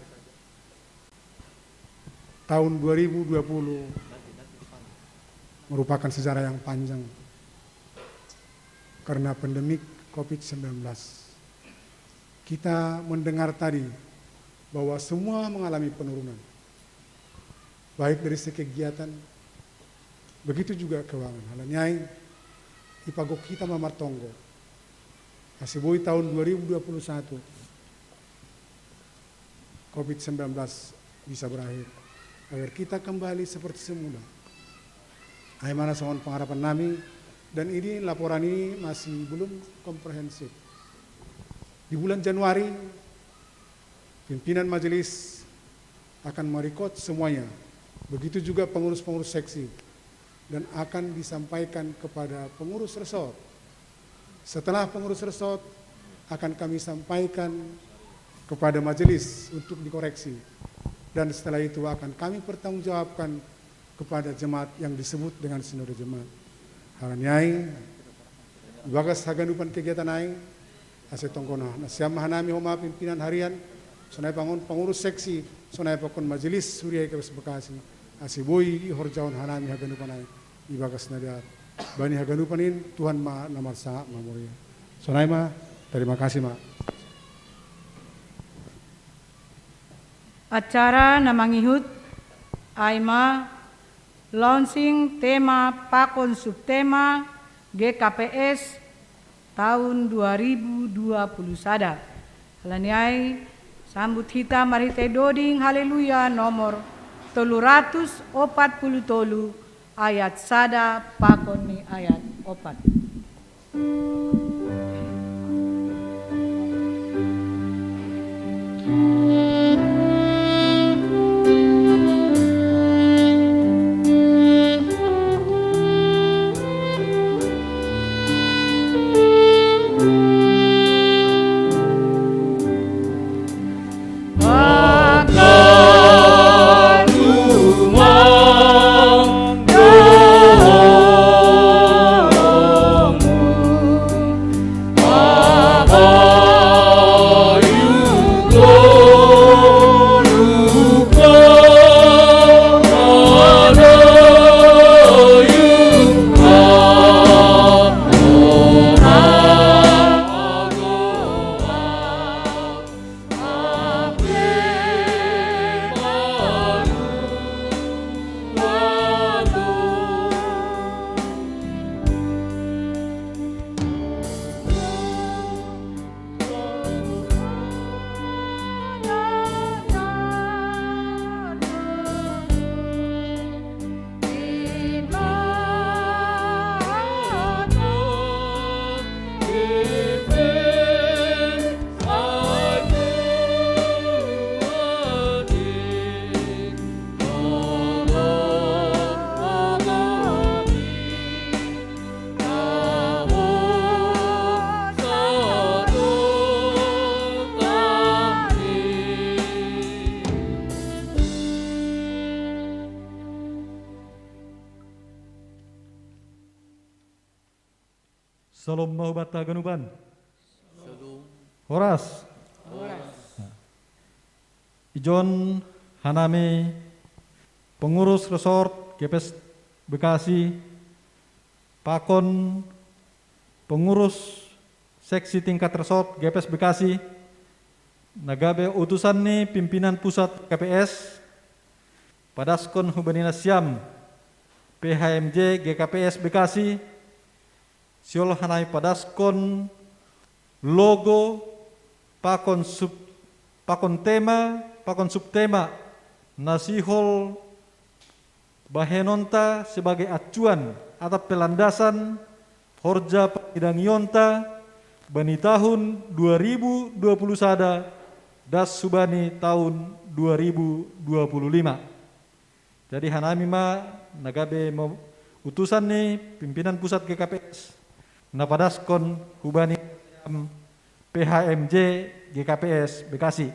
tahun 2020 merupakan sejarah yang panjang karena pandemik COVID-19. Kita mendengar tadi bahwa semua mengalami penurunan, baik dari segi kegiatan, begitu juga keuangan. Halanyai ipagok kita mamartonggo. Asibui tahun 2021 COVID-19 bisa berakhir agar kita kembali seperti semula. Aimana soal pengharapan nami, dan ini laporan ini masih belum komprehensif. Di bulan Januari pimpinan majelis akan merekod semuanya, begitu juga pengurus-pengurus seksi, dan akan disampaikan kepada pengurus resort. Setelah pengurus resort akan kami sampaikan kepada majelis untuk dikoreksi, dan setelah itu akan kami pertanggungjawabkan kepada jemaat yang disebut dengan sinode jemaat. Haranyai bagas haganupan kegiatan aing asetongkona nasiamah nami homa pimpinan harian sonai pangun pengurus seksi sonai pakon majelis Surya KPS Bekasi asiboi horjaun hanami haganupan aing ibagas nadar bani haganupanin Tuhan ma namar sa mamuria. Sonai ma, terima kasih ma. Acara namangihut Aima launching tema Pakon subtema GKPS tahun 2020 sada. Halaniai sambut kita marite doding haleluya nomor 340 tolu ayat sada pakon ni ayat 4. Oh Salom mahubata ganuban. Horas. Ijon Hanami, pengurus resort GPS Bekasi, Pakon pengurus seksi tingkat resort GPS Bekasi, nagabe utusan ni pimpinan pusat KPS, Padaskon Hubanina Siam, PHMJ GKPS Bekasi, Siol Hanai Padaskon, logo, pakon subtema, nasihol bahenonta sebagai acuan atau pelandasan Horja Pangidangionta bani tahun 2020 sada das subani tahun 2025. Jadi hanami ma nagabe utusan nih pimpinan pusat GKPS napadaskon hubani PHMJ GKPS Bekasi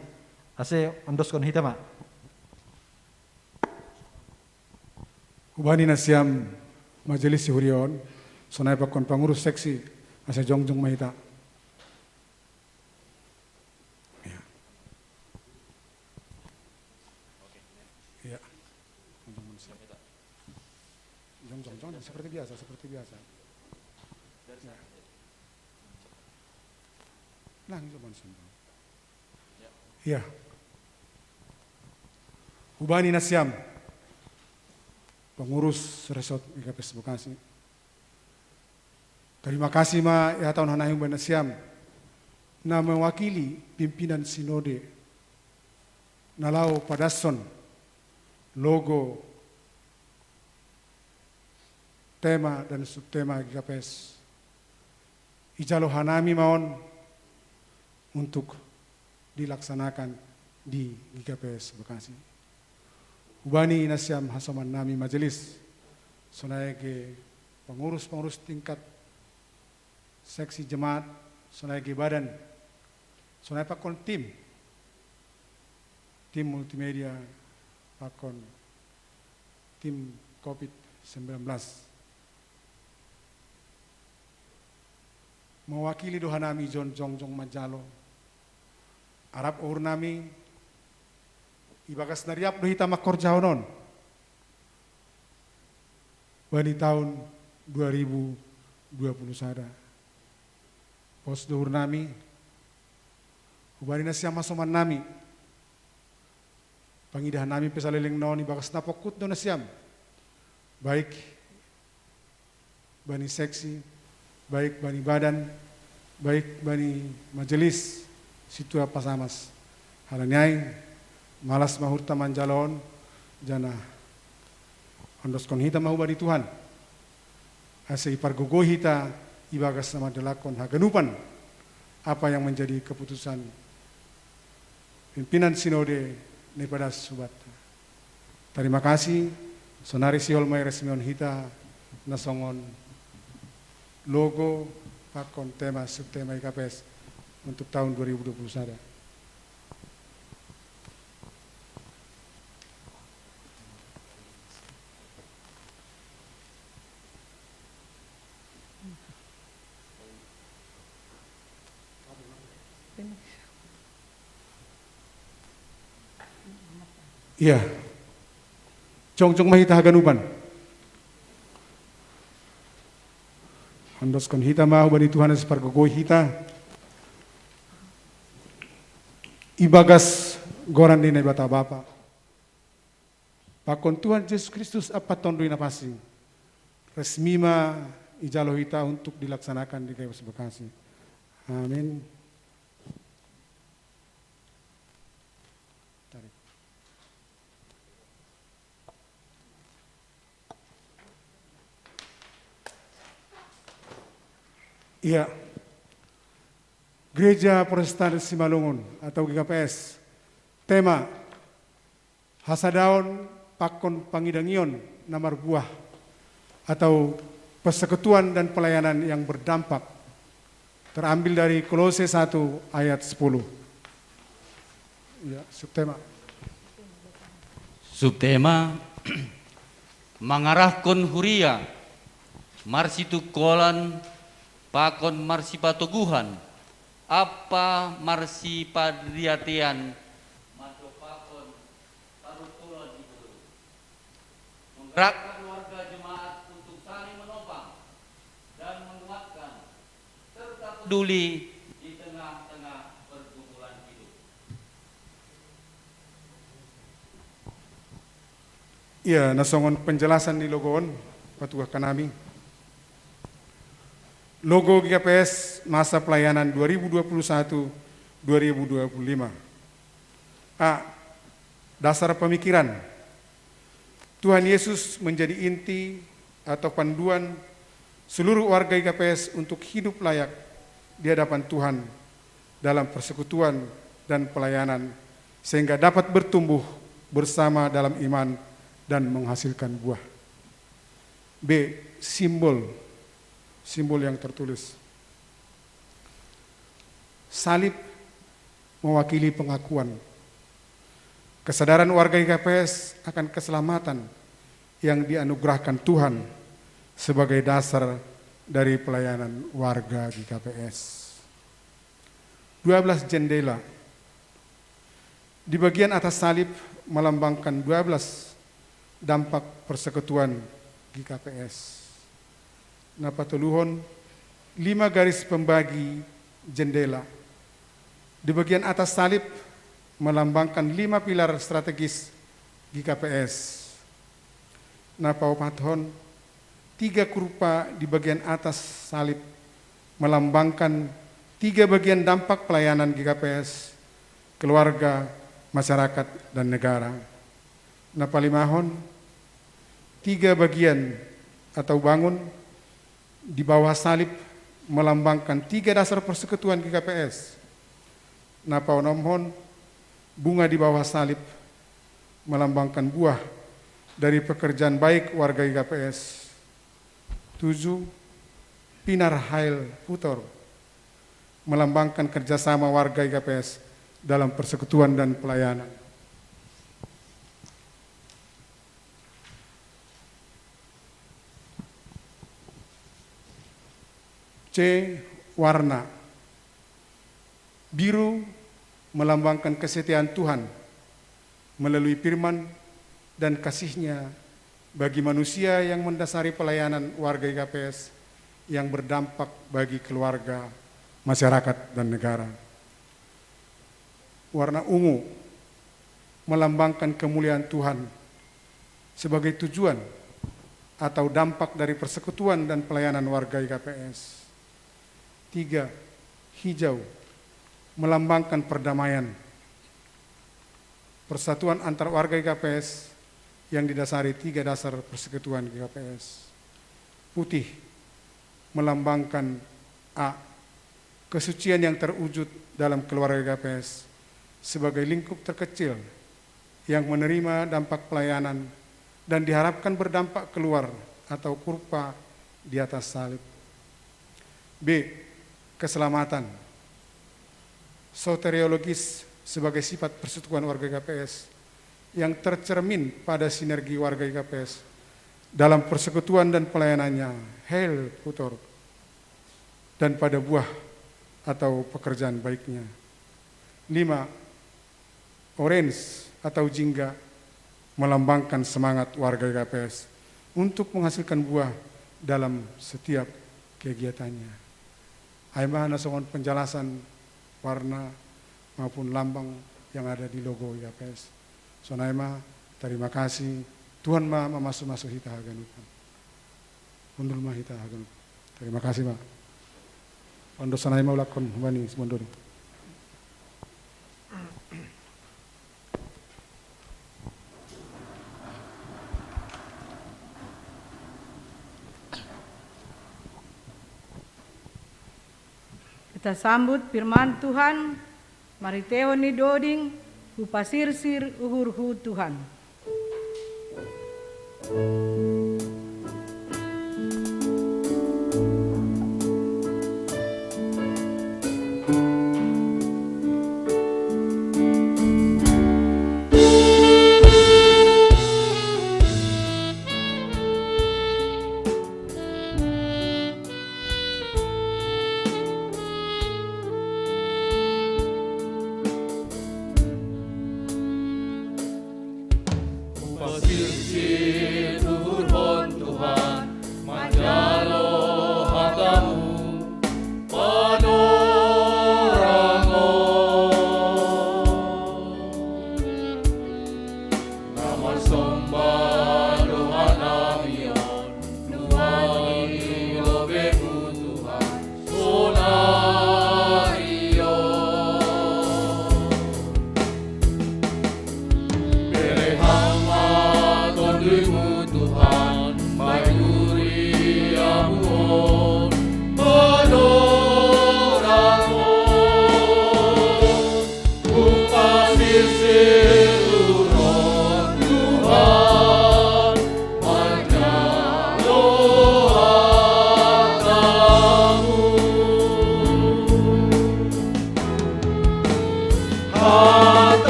ase ondoskon hitama. Hubani nasiam majelis hurion sonai pakon pengurus seksi ase jongjong mahita. Ya. Ya. Jongjong seperti biasa. Ya. Ya. Hubani nasiam pengurus resort GKPS Bekasi. Terima kasih ma ya tahun hanayung banasiam na mewakili pimpinan sinode nalau padason logo tema dan subtema GKPS ijalo hanami maon untuk dilaksanakan di GKPS Bekasi. Hubani nasiam hasaman nami majelis sonayake pengurus tingkat seksi jemaat, sonayake badan, sonay pakon tim multimedia, pakon tim COVID-19. Mewakili doha nami jongjong majalo, Arab ur nami, ibagas nariap dohita makor jahonon, bani tahun 2020 sada. Pos dohur nami, hubani nasiam masoman nami, pangidahan nami pesaleleng naon ibagas napokut do nasiam, baik bani seksi, baik bani badan, baik bani majelis, situa pasamas, halanyai, malas mahurta manjalon, jana ondoskon hita mahu badi Tuhan, ase ipargogo hita, ibagas sama delakon haganupan apa yang menjadi keputusan pimpinan sinode Nepadas Subat. Terima kasih sonari siol may resmion hita nasongon logo pakon tema subtema IKPS untuk tahun 2020 sada. Iya, jongjong mahita haganupan. Handoskon hita mahu bani Tuhan separgogoy hita. Ibagas goran dinay bata bapa. Pakon Tuhan Yesus Kristus apa tondoi napasing. Resmima ijalo hita untuk dilaksanakan di GKPS Bekasi. Amin. Iya, Gereja Protestan Simalungun atau GKPS, tema Hasadaon Pakon Pangidangion Namar Buah atau persekutuan dan pelayanan yang berdampak, terambil dari Kolose 1 ayat 10. Ya, subtema. Subtema mengarahkan huria marsitu kolan pakon marsipatoguhan apa marsipadiatian masuk pakon tarutulan itu menggerakkan warga jemaat untuk saling menopang dan menguatkan serta peduli di tengah-tengah pergumulan hidup. Iya, nasongon penjelasan di logoon patuah kanami. Logo GKPS masa pelayanan 2021-2025. A. Dasar pemikiran. Tuhan Yesus menjadi inti atau panduan seluruh warga GKPS untuk hidup layak di hadapan Tuhan dalam persekutuan dan pelayanan sehingga dapat bertumbuh bersama dalam iman dan menghasilkan buah. B. Simbol yang tertulis. Salib mewakili pengakuan kesadaran warga GKPS akan keselamatan yang dianugerahkan Tuhan sebagai dasar dari pelayanan warga GKPS. 12 jendela. Di bagian atas salib melambangkan 12 dampak persekutuan GKPS. Napatuluhon 5 garis pembagi jendela. Di bagian atas salib melambangkan 5 pilar strategis GKPS. Napaupathon 3 kurpa di bagian atas salib melambangkan 3 bagian dampak pelayanan GKPS, keluarga, masyarakat, dan negara. Napalimahon 3 bagian atau bangun di bawah salib melambangkan 3 dasar persekutuan GKPS. Napaunomhon bunga di bawah salib melambangkan buah dari pekerjaan baik warga GKPS. 7. Pinar Hail Putor melambangkan kerjasama warga GKPS dalam persekutuan dan pelayanan. C. Warna. Biru melambangkan kesetiaan Tuhan melalui firman dan kasih-Nya bagi manusia yang mendasari pelayanan warga GKPS yang berdampak bagi keluarga, masyarakat, dan negara. Warna ungu melambangkan kemuliaan Tuhan sebagai tujuan atau dampak dari persekutuan dan pelayanan warga GKPS. 3. Hijau melambangkan perdamaian, persatuan antar warga GKPS yang didasari 3 dasar persekutuan GKPS. Putih melambangkan A. Kesucian yang terwujud dalam keluarga GKPS sebagai lingkup terkecil yang menerima dampak pelayanan dan diharapkan berdampak keluar atau kurpa di atas salib. B. Keselamatan. Soteriologis sebagai sifat persekutuan warga GKPS yang tercermin pada sinergi warga GKPS dalam persekutuan dan pelayanannya, Hail Putor, dan pada buah atau pekerjaan baiknya. 5. Orange atau jingga melambangkan semangat warga GKPS untuk menghasilkan buah dalam setiap kegiatannya. Aimah nasongon penjelasan warna maupun lambang yang ada di logo GKPS. Sonaima, terima kasih. Tuhan ma masuk hita haganupan. Undul ma hita haganupan. Terima kasih, Pak. Ondo sonaima ulakon bani semondori. Kita sambut firman Tuhan, mari teo ni doding, hupasirsir uhurhu Tuhan.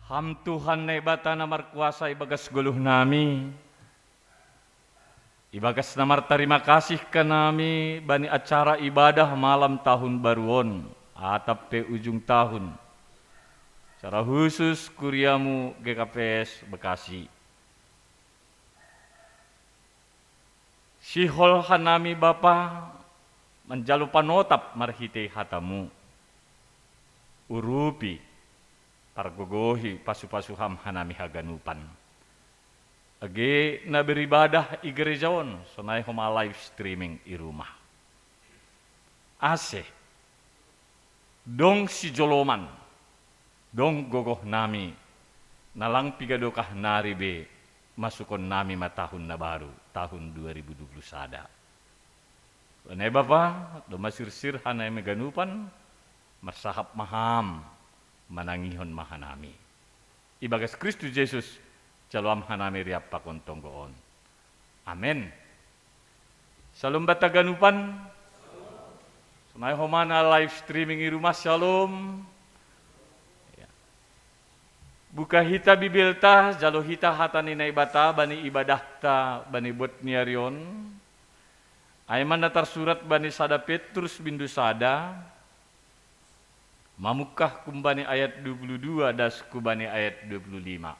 Ham Tuhan na ibata na markuasa ibagas guluh nami. Ibagas namar terima kasih ka nami bani acara ibadah malam tahun baruon atap pe ujung tahun. Secara khusus kuriamu GKPS Bekasi. Sihol hanami Bapa menjalu panotap marhite hatamu. Urupi pargogohi pasu-pasuham hanami haganupan. Age na beribadah i gerejaon sonai homa live streaming i rumah. Ase dong si joloman dong gogoh nami nalang pigadokah naribe masukon nami matahun na baru tahun 2021. Anay Bapa, dumasirsir hanay meganupan, marsahap maham, manangihon mahanami. Ibagas Kristus Yesus, jaluam hanami riap pakontong goon. Amen. Salom bataganupan, sunay homana live streaming i rumah shalom. Buka hita bibilta, jalo hita hata ni naibata, bani ibadah ta, bani buat niarion. Aiman natar surat bani sada Petrus bindu sada. Mamukah kumbani ayat 22 das kubani ayat 25.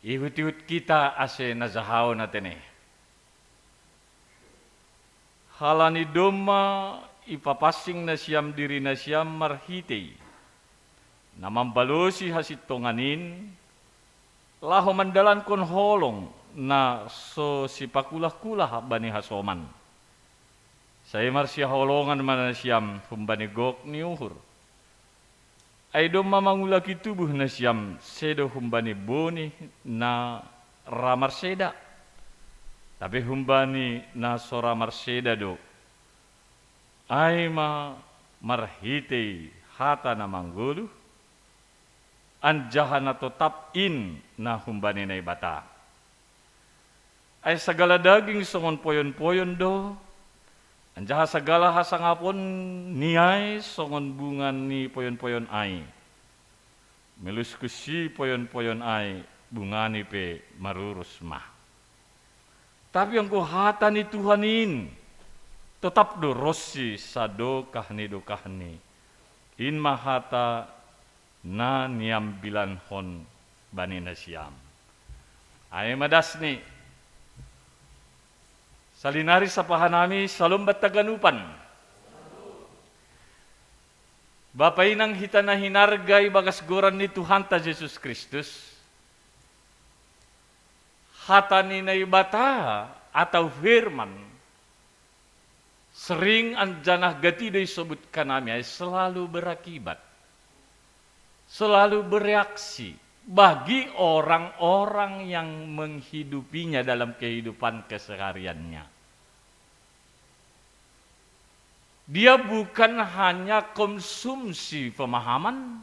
Ihut-ihut kita ase nazahao natene. Halani doma ipapasing na siyam diri na siyam marhitei. Namambalosi hasit tonganin, laho mandalan kon holong na so sipakulah-kulah bani hasoman. Saya marsya holongan mana siam humbani gok ni uhur. Aido mamangulaki tubuh na siam sedo humbani boni na ramar seda. Tapi humbani na sora marseda do. Aima marhitei hata na mangguluh. Anjahana tetap in na humbani na ibata. Ay sagala daging songon poyon-poyon do. Anjaha sagala hasangapon niay songon bungan ni poyon-poyon ay. Melus kusi poyon-poyon ay bungani pe marurus mah. Tapi ang kuhata ni Tuhanin tetap do rossi sado kahni do kahni. In mahata na niam bilan hon bani nasyam. Ay madas ni salinari sa pahanami salom bataganupan. Bapay nang hita na hinargay bagas goran ni Tuhan ta Jesus Kristus. Hata ni naibata atau firman sering anjanah gatiday sebut kanami ay selalu berakibat. Selalu bereaksi bagi orang-orang yang menghidupinya dalam kehidupan kesehariannya. Dia bukan hanya konsumsi pemahaman,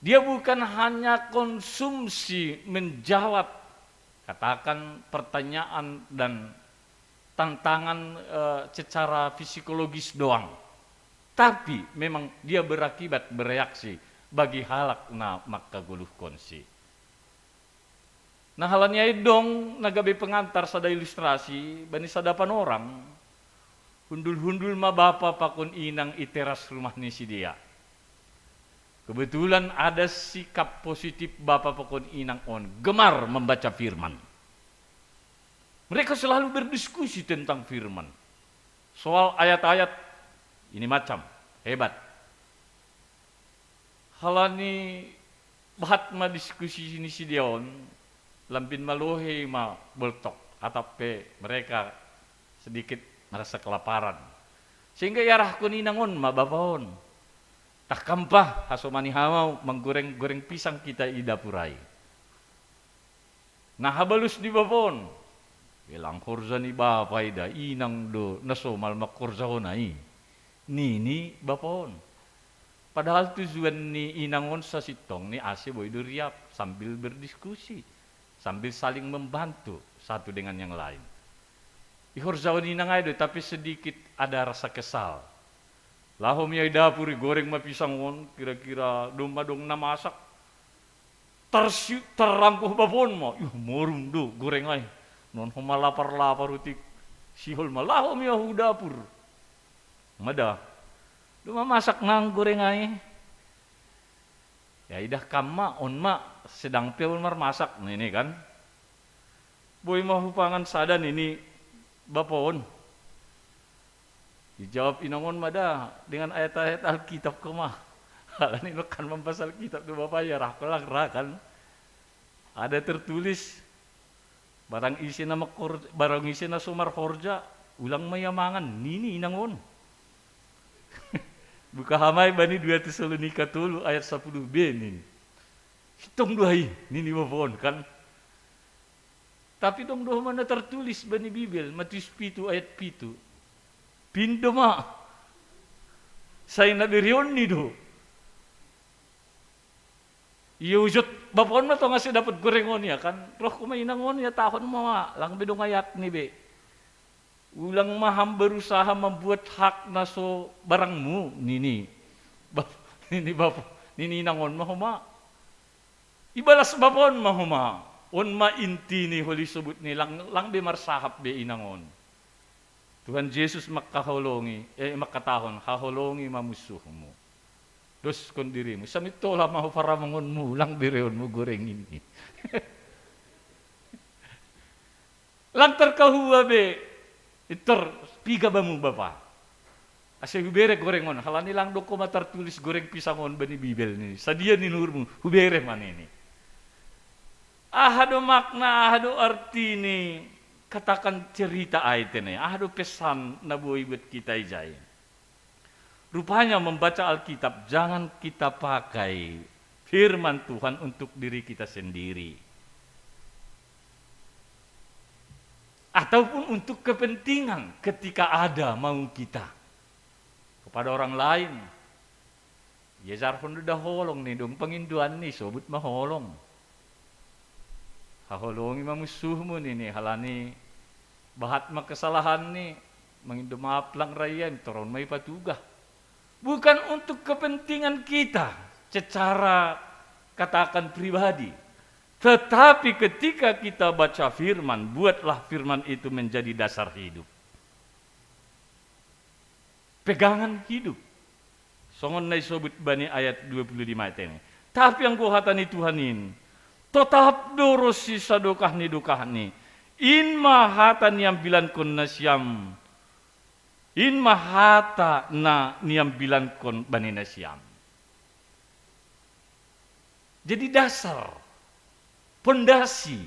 dia bukan hanya konsumsi menjawab katakan pertanyaan dan tantangan secara psikologis doang. Tapi memang dia berakibat bereaksi bagi halak na makaguluh konsi. Nah halanya dong nagabi pengantar sada ilustrasi bani sadapan orang hundul-hundul ma bapa pakun inang iteras rumah ni si dia. Kebetulan ada sikap positif bapa pakun inang on gemar membaca firman. Mereka selalu berdiskusi tentang firman. Soal ayat-ayat ini macam hebat. Halani bahat ma diskusi ini si dion lampin malohe ma beltok atape mereka sedikit merasa kelaparan sehingga yarah kuninangon ma bapaon tak kampah hasomani hamau menggoreng-goreng pisang kita i dapurai. Nah habalus di bapaon bilang korza ni bapai da inang do nasomal makorza honai nini bapaon. Padahal tujuan ni inangon sa sitong ni ase boy duriap sambil berdiskusi, sambil saling membantu satu dengan yang lain. Ihor jauh ni nangay do, tapi sedikit ada rasa kesal. Lahom yai dapuri goreng mapisangon, kira-kira domba dong namasak. Terangkuh babon mo, morum do goreng ay. Non homa lapar-lapar utik sihol malahom ya hu dapur. Mada, do mamasak nang goreng ay. Ya idah kamma on ma sedang peul mar masak ini kan. Boy mahupangan sadan ini bapon. Dijawab inangon mada dengan ayat-ayat Alkitab kemah. Halan ini kan membahas Alkitab tu bapak ya rakolak kan. Ada tertulis barang isi na sumar forja ulang mayamangan nini inangon. Buka hamai bani 2 Tesalonika 3 ayat 10b nin. Hitung duai nini bapon kan. Tapi dong doh mana tertulis bani Bibel Matius 7 ayat 7. Pindo ma. Saya nabirion ni do. Iya ujut bapon ma to nga si dapat gorengon ya kan. Roh kumainangon ya tahon mo lang bidong ayak ni be. Ulang maham berusaha membuat hak naso barangmu nini. Nini bapon, nini nangon mahuma. Ibalas bapon mahuma. On ma inti ni huli subut ni lang be marsahap be inangon. Tuhan Yesus makatahon, haholongi mamusuhmu. Dos kon dirimu, samitola mau paramangon mo, lang bireon mo goreng ini. Lang terkahua be, itor piga ba mo bapa. Asa hubere gorengon, halani lang do ko matartulis goreng pisangon bani Bibel ni. Sadia ni nurmu, hubere man ini. Ahado makna, ahado arti ni. Katakan cerita ayat ini, ada pesan nabuhi buat kita ijai. Rupanya membaca Alkitab jangan kita pakai firman Tuhan untuk diri kita sendiri. Ataupun untuk kepentingan ketika ada mau kita. Kepada orang lain. Ya jarfon udah holong nih dong penginduan nih sobut maholong. Haholongi mamusuhmu nih halani bahat kesalahan nih mengindu maaf lang rayan toron may patugah. Bukan untuk kepentingan kita secara katakan pribadi. Tetapi ketika kita baca firman, buatlah firman itu menjadi dasar hidup. Pegangan hidup. Songon nai sobut bani ayat 25 ini. Tapi yang kuhatani Tuhanin tetap dorosi sadokah ni dukah ni. In mahatan yang bilan kon na siyam. In mahata na niyam bilan kon bani na siyam. Jadi dasar, pondasi,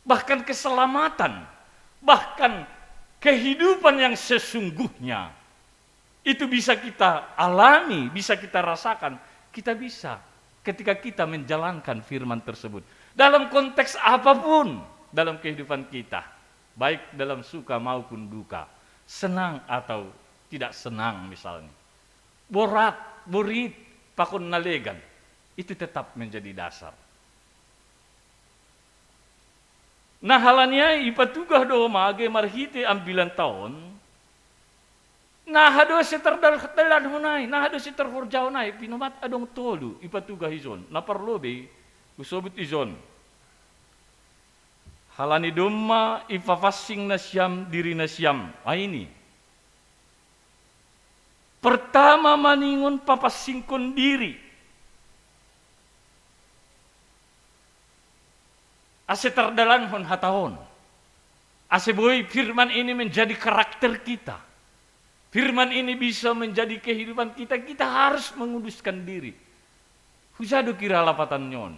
bahkan keselamatan, bahkan kehidupan yang sesungguhnya itu bisa kita alami, bisa kita rasakan, kita bisa ketika kita menjalankan firman tersebut. Dalam konteks apapun dalam kehidupan kita. Baik dalam suka maupun duka. Senang atau tidak senang misalnya. Borat, borit, pakon nalegan. Itu tetap menjadi dasar. Nah halannya ipatugah do mage marhite ambilan tahun. Nah hado si terdalan hunay, nah hado si terhurjaw nay, pinumat adong tolu, ipatugah izon, naparlobe, usobut izon. Halani dumma ipafasing na siyam, diri na siyam. Ay ini. Pertama maningon papasingkon diri. Ase terdalan hon hatahon. Ase boy firman ini menjadi karakter kita. Firman ini bisa menjadi kehidupan kita. Kita harus menguduskan diri. Husado kira lapatan nyon.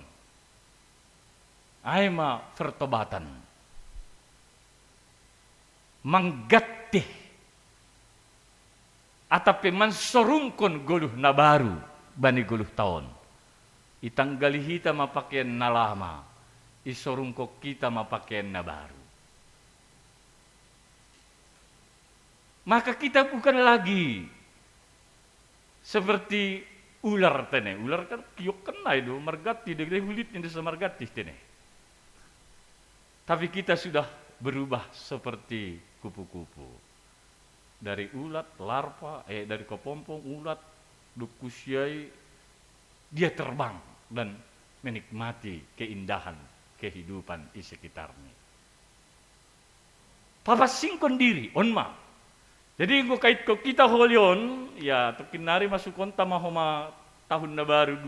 Aima vertobatan. Manggatih. Atape mansorungkon guluh na baru. Bani guluh tahun. Itanggali hita mapakyan na lama. Isorungkok kita mapakyan na baru. Maka kita bukan lagi seperti ular tene. Ular kan kiok kenai do margati degre hulit ini semargati tene. Tapi kita sudah berubah seperti kupu-kupu. dari ulat, larva, dari kepompong ulat, dukusiai, dia terbang dan menikmati keindahan kehidupan di sekitarnya. Papasingkon diri, onma. Jadi kung kahit ko kita holion, ya tokinari masukon tama homa tahun na baru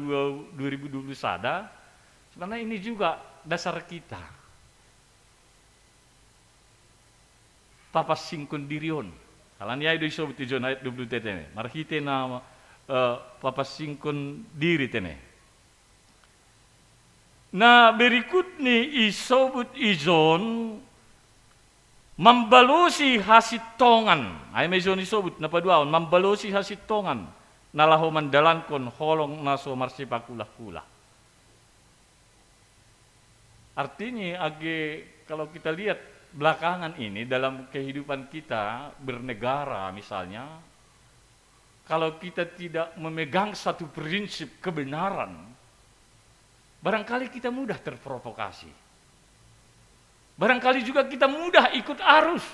2020 sada, sebenarnya ini juga dasar kita. Papasingkon diri on. Kalan ya itu isobut ijon ayat 20 tene. Marhite na papasingkon diri tene. Na berikut ni isobut ijon mambalusi hasitongan. Ay may ijon isobut na paduaon mambalusi hasitongan. Nalaho mandalankon holong naso marsipakula-kula. Artinya kalau kita lihat belakangan ini dalam kehidupan kita bernegara misalnya, kalau kita tidak memegang satu prinsip kebenaran, barangkali kita mudah terprovokasi. Barangkali juga kita mudah ikut arus.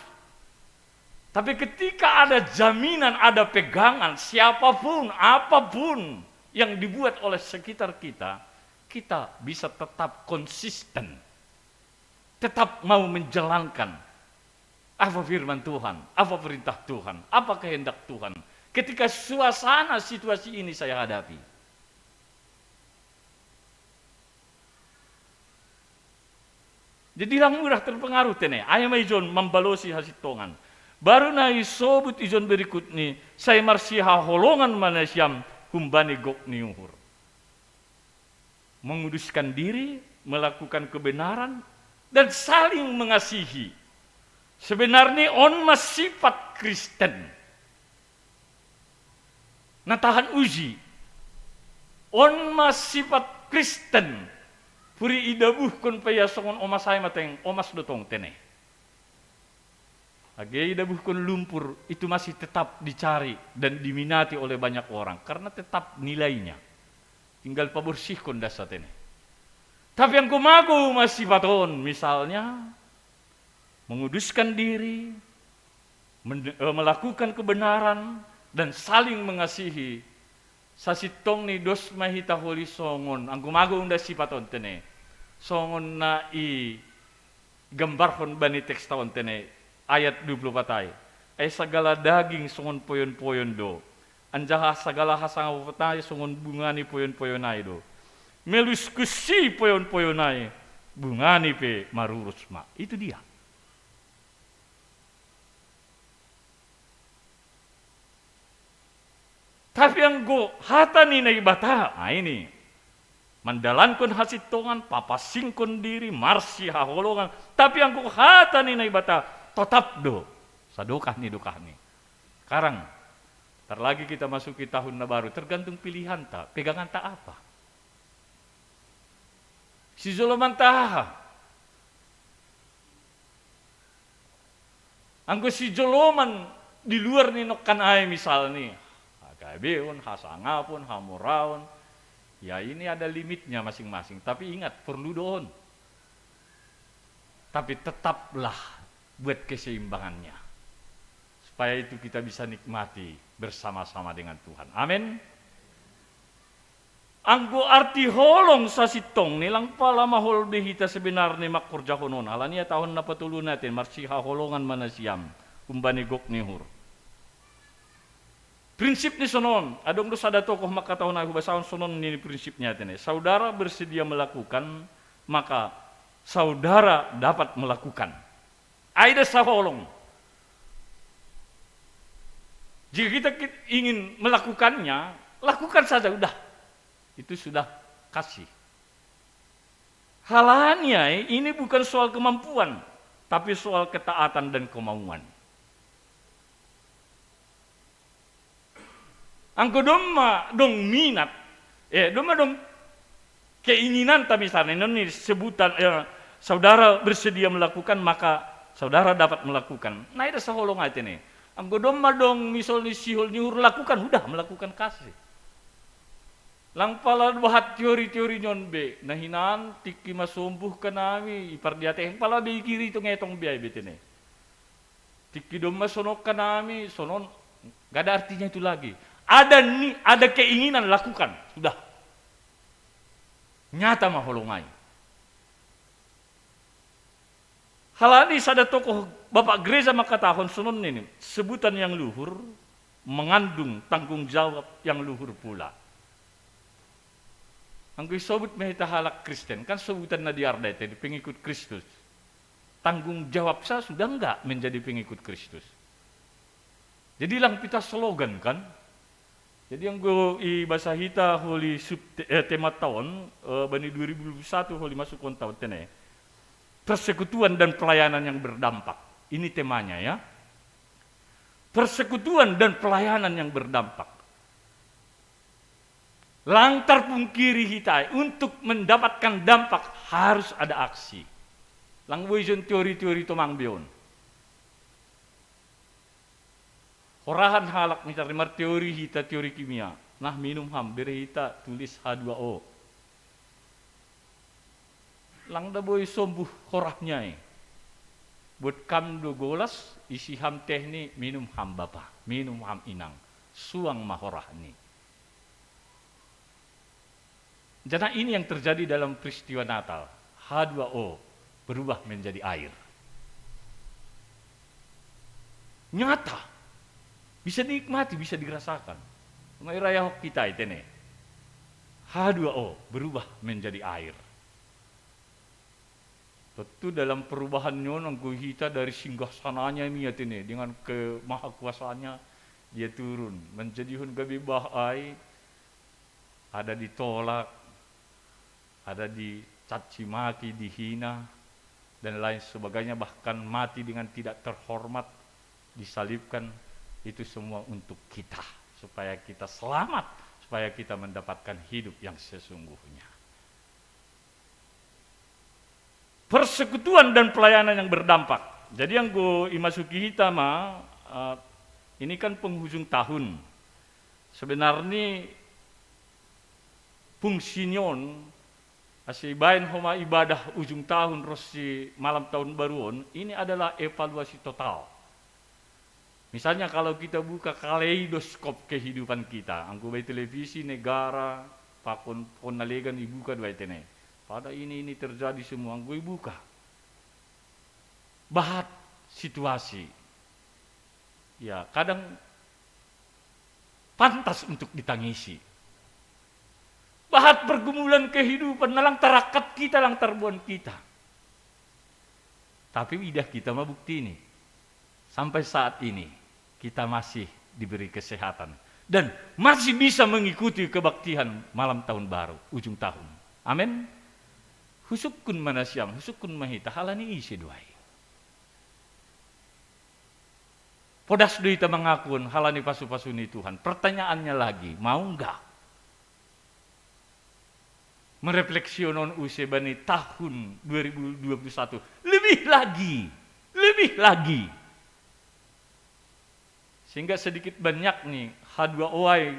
Tapi ketika ada jaminan, ada pegangan, siapapun, apapun yang dibuat oleh sekitar kita, kita bisa tetap konsisten. Tetap mau menjalankan apa firman Tuhan, apa perintah Tuhan, apa kehendak Tuhan. Ketika suasana situasi ini saya hadapi. Jadi lang mudah terpengaruh tene. Ayam ijon membalosi hasitongan. Baru na isobut ijon berikut ni, saya marsiha holongan manasyam humbani gok niuhur. Menguduskan diri, melakukan kebenaran, dan saling mengasihi. Sebenarnya on sifat Kristen. Nah tahan uji. On sifat Kristen. Puri idabuh kon paya songon omas saya mateng omas dotong tene. Age idabuh kon lumpur itu masih tetap dicari dan diminati oleh banyak orang karena tetap nilainya. Tinggal pabersih kon dasa tene. Tapi yang kumaku masih paton, misalnya menguduskan diri, melakukan kebenaran, dan saling mengasihi. Sasitong ni dos mahita holi songon, ang kumaku unda si paton tene, songon na i gambarhon bani teks taon tene, ayat 20 patay. Ay sagala daging songon poyon-poyon do, anjaha sagala hasang patay songon bunga ni poyon-poyonay do. Meluskusi poyon-poyonay, bungani pe marurusma. Itu dia. Tapi yang go hata ni naibata, ini mandalankon hasitongan, papasingkon diri, marsi haholongan. Tapi yang go hata ni naibata, tetap do, sadokah ni. Sekarang, terlagi kita masuki tahun na baru, tergantung pilihan ta, pegangan ta apa. Si Zoloman taha. Anggo si Zoloman di luar ni nokan ay misal ni. Hagabeon, hasangapon, hamuraon. Ya ini ada limitnya masing-masing. Tapi ingat, perlu doon. Tapi tetaplah buat keseimbangannya. Supaya itu kita bisa nikmati bersama-sama dengan Tuhan. Amin. Anggo arti holong sa sitong nilang pala mahol behita sebenarnya makurja honon. Alania tahun na patulo natin, marsiha holongan manasiyam, kumbani gok nihur. Prinsip ni sonon, adong do sada tokoh makatahon aku basaon sonon ni prinsipnya tene. Saudara bersedia melakukan, maka saudara dapat melakukan. Aida sa holong. Jika kita ingin melakukannya, lakukan saja udah. Itu sudah kasih. Halannya ini bukan soal kemampuan, tapi soal ketaatan dan kemauan. Angko dong minat, dong keinginan tapi misalnya ini sebutan saudara bersedia melakukan maka saudara dapat melakukan. Nah itu saholong aja nih. Angko dong misalnya sihol nyuruh lakukan, udah melakukan kasih. Lang pala bahat teori-teori nyon be, nahinan tiki masumbuh ka nami, ipardiate, pala be kiri itong etong biay betene. Tikidom masonok kanami, sonon, gak ada artinya itu lagi. Ada keinginan lakukan, sudah. Nyata maholongai. Halani sada tokoh Bapak Gereja makatahon sonon ini, sebutan yang luhur, mengandung tanggung jawab yang luhur pula. Anggo sobut mehita halak Kristen, kan sebutan na diarda itu, pengikut Kristus. Tanggung jawab saya sudah enggak menjadi pengikut Kristus. Jadi lang pita slogan kan. Jadi yang gue i bahasa hita holi tema tahun bani 2021 holi masuk tahun tene. Persekutuan dan pelayanan yang berdampak. Ini temanya ya. Persekutuan dan pelayanan yang berdampak. Lantar pungkiri hitai untuk mendapatkan dampak harus ada aksi. Lang vision teori-teori tomang bion. Horahan halak misalnya teori hita teori kimia. Nah minum ham beri hita tulis H2O. Lang da boy sombuh horahnya buat kam do golas isi ham tehni minum ham bapa, minum ham inang. Suang mahorah ni. Jadi ini yang terjadi dalam peristiwa Natal. H2O berubah menjadi air. Nyata. Bisa dinikmati, bisa dirasakan. May raya kita itu nih. H2O berubah menjadi air. Tentu dalam perubahannya nunggu kita dari singgasananya ini ya ini dengan kemahakuasaannya dia turun menjadi hun gabi bahai, ada ditolak, ada dicaci maki, dihina dan lain sebagainya, bahkan mati dengan tidak terhormat, disalibkan. Itu semua untuk kita, supaya kita selamat, supaya kita mendapatkan hidup yang sesungguhnya. Persekutuan dan pelayanan yang berdampak. Jadi yang gue imasuki kita ini kan penghujung tahun. Sebenarnya fungsinyon asibain homa ibadah ujung tahun rosi malam tahun baruan ini adalah evaluasi total. Misalnya kalau kita buka kaleidoskop kehidupan kita, angku bayi televisi negara, pakon nalegan dibuka dua itene. Pada ini terjadi semua, angku buka. Bahat situasi. Ya, kadang pantas untuk ditangisi. Bahat pergumulan kehidupan, nalang tarakat kita, lang terbuan kita. Tapi idah kita mabukti ini. Sampai saat ini kita masih diberi kesehatan dan masih bisa mengikuti kebaktian malam tahun baru, ujung tahun. Amin. Husukun manasyam, husukun mahita halani isi duai. Podas duita mengakun halani pasu-pasuni Tuhan. Pertanyaannya lagi, mau enggak? Merefleksionon usia bani tahun 2021 lebih lagi. Sehingga sedikit banyak nih H2OI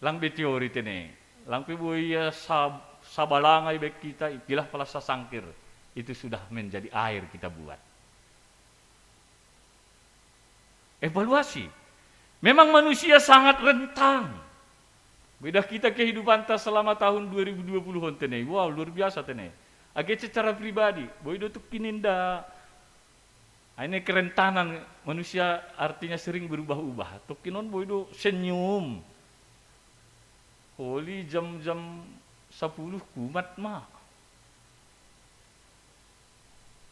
langbi teori tene. Langpi buaya sabalangay baik kita ipilah pala sasangkir. Itu sudah menjadi air kita buat. Evaluasi. Memang manusia sangat rentang. Beda kita kehidupan ta selama tahun 2020 tene. Wow, luar biasa tene. Age secara pribadi, boy tuh kininda. Ini kerentanan manusia artinya sering berubah-ubah. Tokinon boydo senyum. Holi jam-jam 10 kumat mah.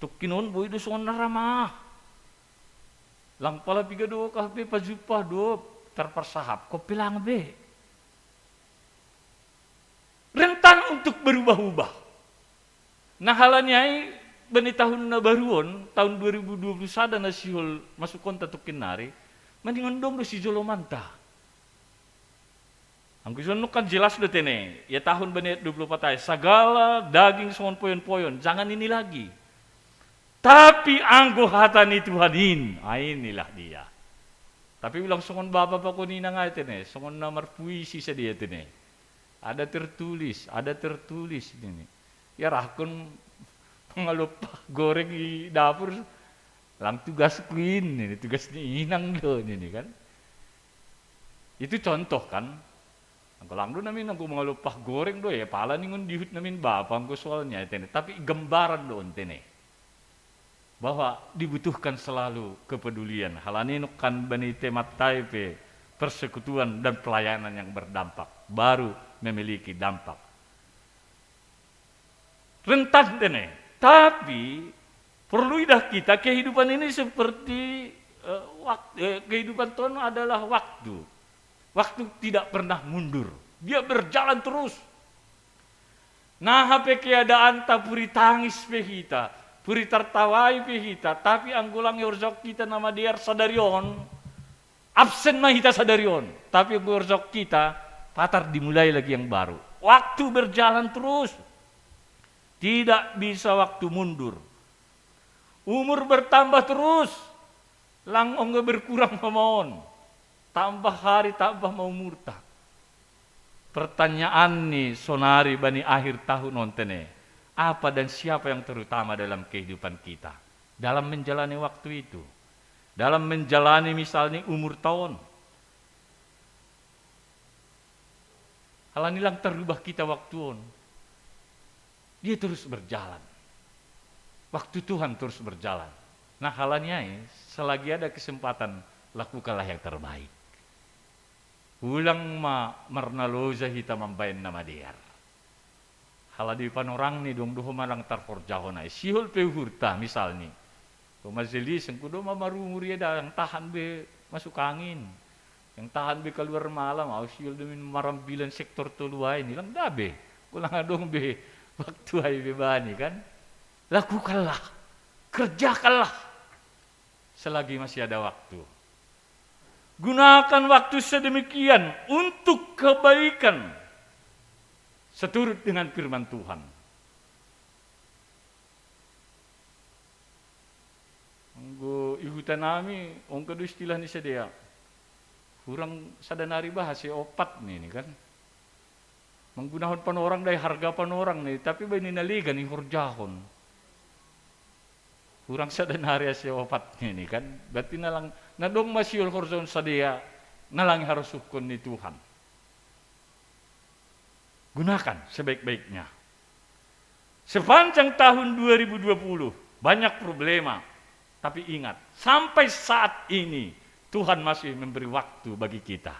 Tokinon boydo sonara mah. Lang pala piga do kahpe pajupah do terpersahap. Kopi lang be. Rentan untuk berubah-ubah. Nah halanya bani tahun na baruon, tahun 2021 na sihol masuk konta tukinari, mendingan dong do si Jolomanta. Ang gusto kan jelas do tene, ya tahun bani 24 segala daging songon poyon-poyon, jangan ini lagi. Tapi anggo hatani Tuhanin, inilah dia. Tapi bilang songon bapa pa ko nina nga tene, songon namar puisi sa dia tene. Ada tertulis ini. Ya rahkon pengalupa goreng di dapur Lang tugas queen ini, tugas ni inang do ini kan. Itu contoh kan. Ang lang do namin ang mga lupah goreng do ya, pala ningon dihut namin bapang ko soalnya tene. Tapi gambaran doon tene. Bahwa dibutuhkan selalu kepedulian. Halani kan banite matai pe persekutuan dan pelayanan yang berdampak baru memiliki dampak. Rentan tene. Tapi perlu dah kita kehidupan ini seperti kehidupan Tuhan adalah waktu. Waktu tidak pernah mundur. Dia berjalan terus. Nah, hape keadaan tak puri tangis pehita, puri tertawai pehita, tapi anggulang yorzok kita nama dia sadarion. Absen mah kita sadarion, tapi yorzok kita patar dimulai lagi yang baru. Waktu berjalan terus. Tidak bisa waktu mundur. Umur bertambah terus, lang ongga berkurang pemon, tambah hari tambah mau murta. Pertanyaan nih sonari bani akhir tahun nontene, apa dan siapa yang terutama dalam kehidupan kita, dalam menjalani waktu itu, dalam menjalani misalnya umur tahun. Hal inilah terubah kita waktu on, dia terus berjalan. Waktu Tuhan terus berjalan. Nah halanya selagi ada kesempatan, lakukanlah yang terbaik. Ulang marnaloza hita mambayan nama dia. Haladi panorang ni dong doho malang tarforjahon ay. Sihol pehurta misalnya. Kumazelis ang kudo mamarumur ya yang tahan be masuk angin. Yang tahan be keluar malam. Sihol demin marambilan sektor tuluay nilang dabe. Ulang adong be waktu ay bebani kan. Lakukanlah, kerjakanlah selagi masih ada waktu. Gunakan waktu sedemikian untuk kebaikan seturut dengan firman Tuhan. Anggo ihutan nami, ong kedu istilah ni sedia. Kurang sadanari bahasa opat nih kan. Menggunakan panorang dari harga panorang nih, tapi bani naligan ni horjahon. Kurang sadanari asya opat ini kan. Berarti nalang nadong masyul horzon sadia nalang harus sukun ni Tuhan. Gunakan sebaik-baiknya. Sepanjang tahun 2020 banyak problema. Tapi ingat, sampai saat ini Tuhan masih memberi waktu bagi kita.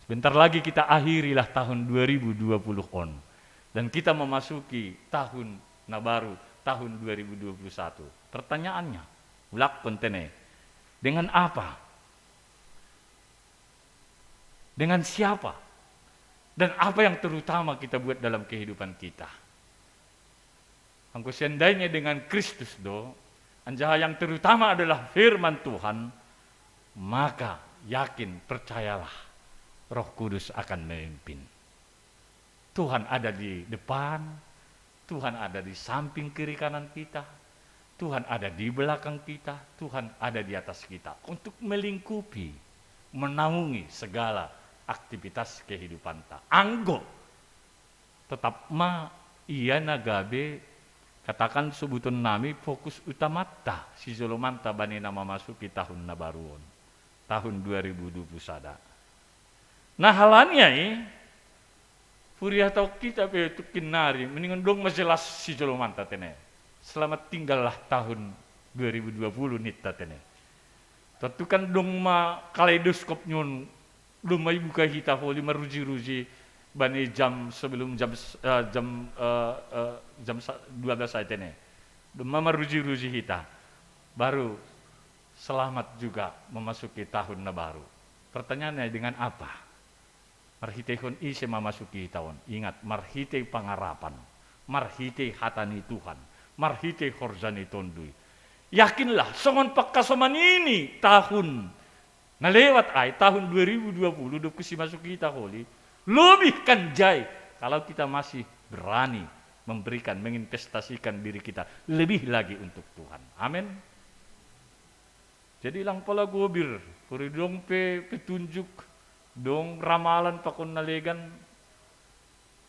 Sebentar lagi kita akhirilah tahun 2020 on. Dan kita memasuki tahun baru, tahun 2021. Pertanyaannya, ulak kontene, dengan apa? Dengan siapa? Dan apa yang terutama kita buat dalam kehidupan kita? Angko seandainya dengan Kristus do, anjaha yang terutama adalah firman Tuhan, maka yakin, percayalah, Roh Kudus akan memimpin. Tuhan ada di depan, Tuhan ada di samping kiri kanan kita, Tuhan ada di belakang kita, Tuhan ada di atas kita untuk melingkupi, menaungi segala aktivitas kehidupan ta. Anggo tetap iya nagabe katakan sebutan nami fokus utama ta si Zolomanta bani nama masuki tahun na baruon tahun 2021. Nah halannya puri atau kita pe tukinari mendingan dong majelas si Zolomanta tene. Selamat tinggallah tahun 2020 nita tene. Tentukan dong kaleidoskop nyon lumai buka hita holi maruji-ruji bani jam sebelum jam 12 saat ini. Doma maruji-ruji hita. Baru selamat juga memasuki tahun baru. Pertanyaannya dengan apa? Marhitehon ise memasuki tahun. Ingat, marhite pangarapan. Marhite hatani Tuhan. Marhite horzani tondui. Yakinlah, songon pagkasaman ini tahun na lewat ay tahun 2020 do kusi masuk kita holi lebih kanjai kalau kita masih berani memberikan menginvestasikan diri kita lebih lagi untuk Tuhan. Amin. Jadi lang pala gobir, puri dong petunjuk dong ramalan pakon nalegan.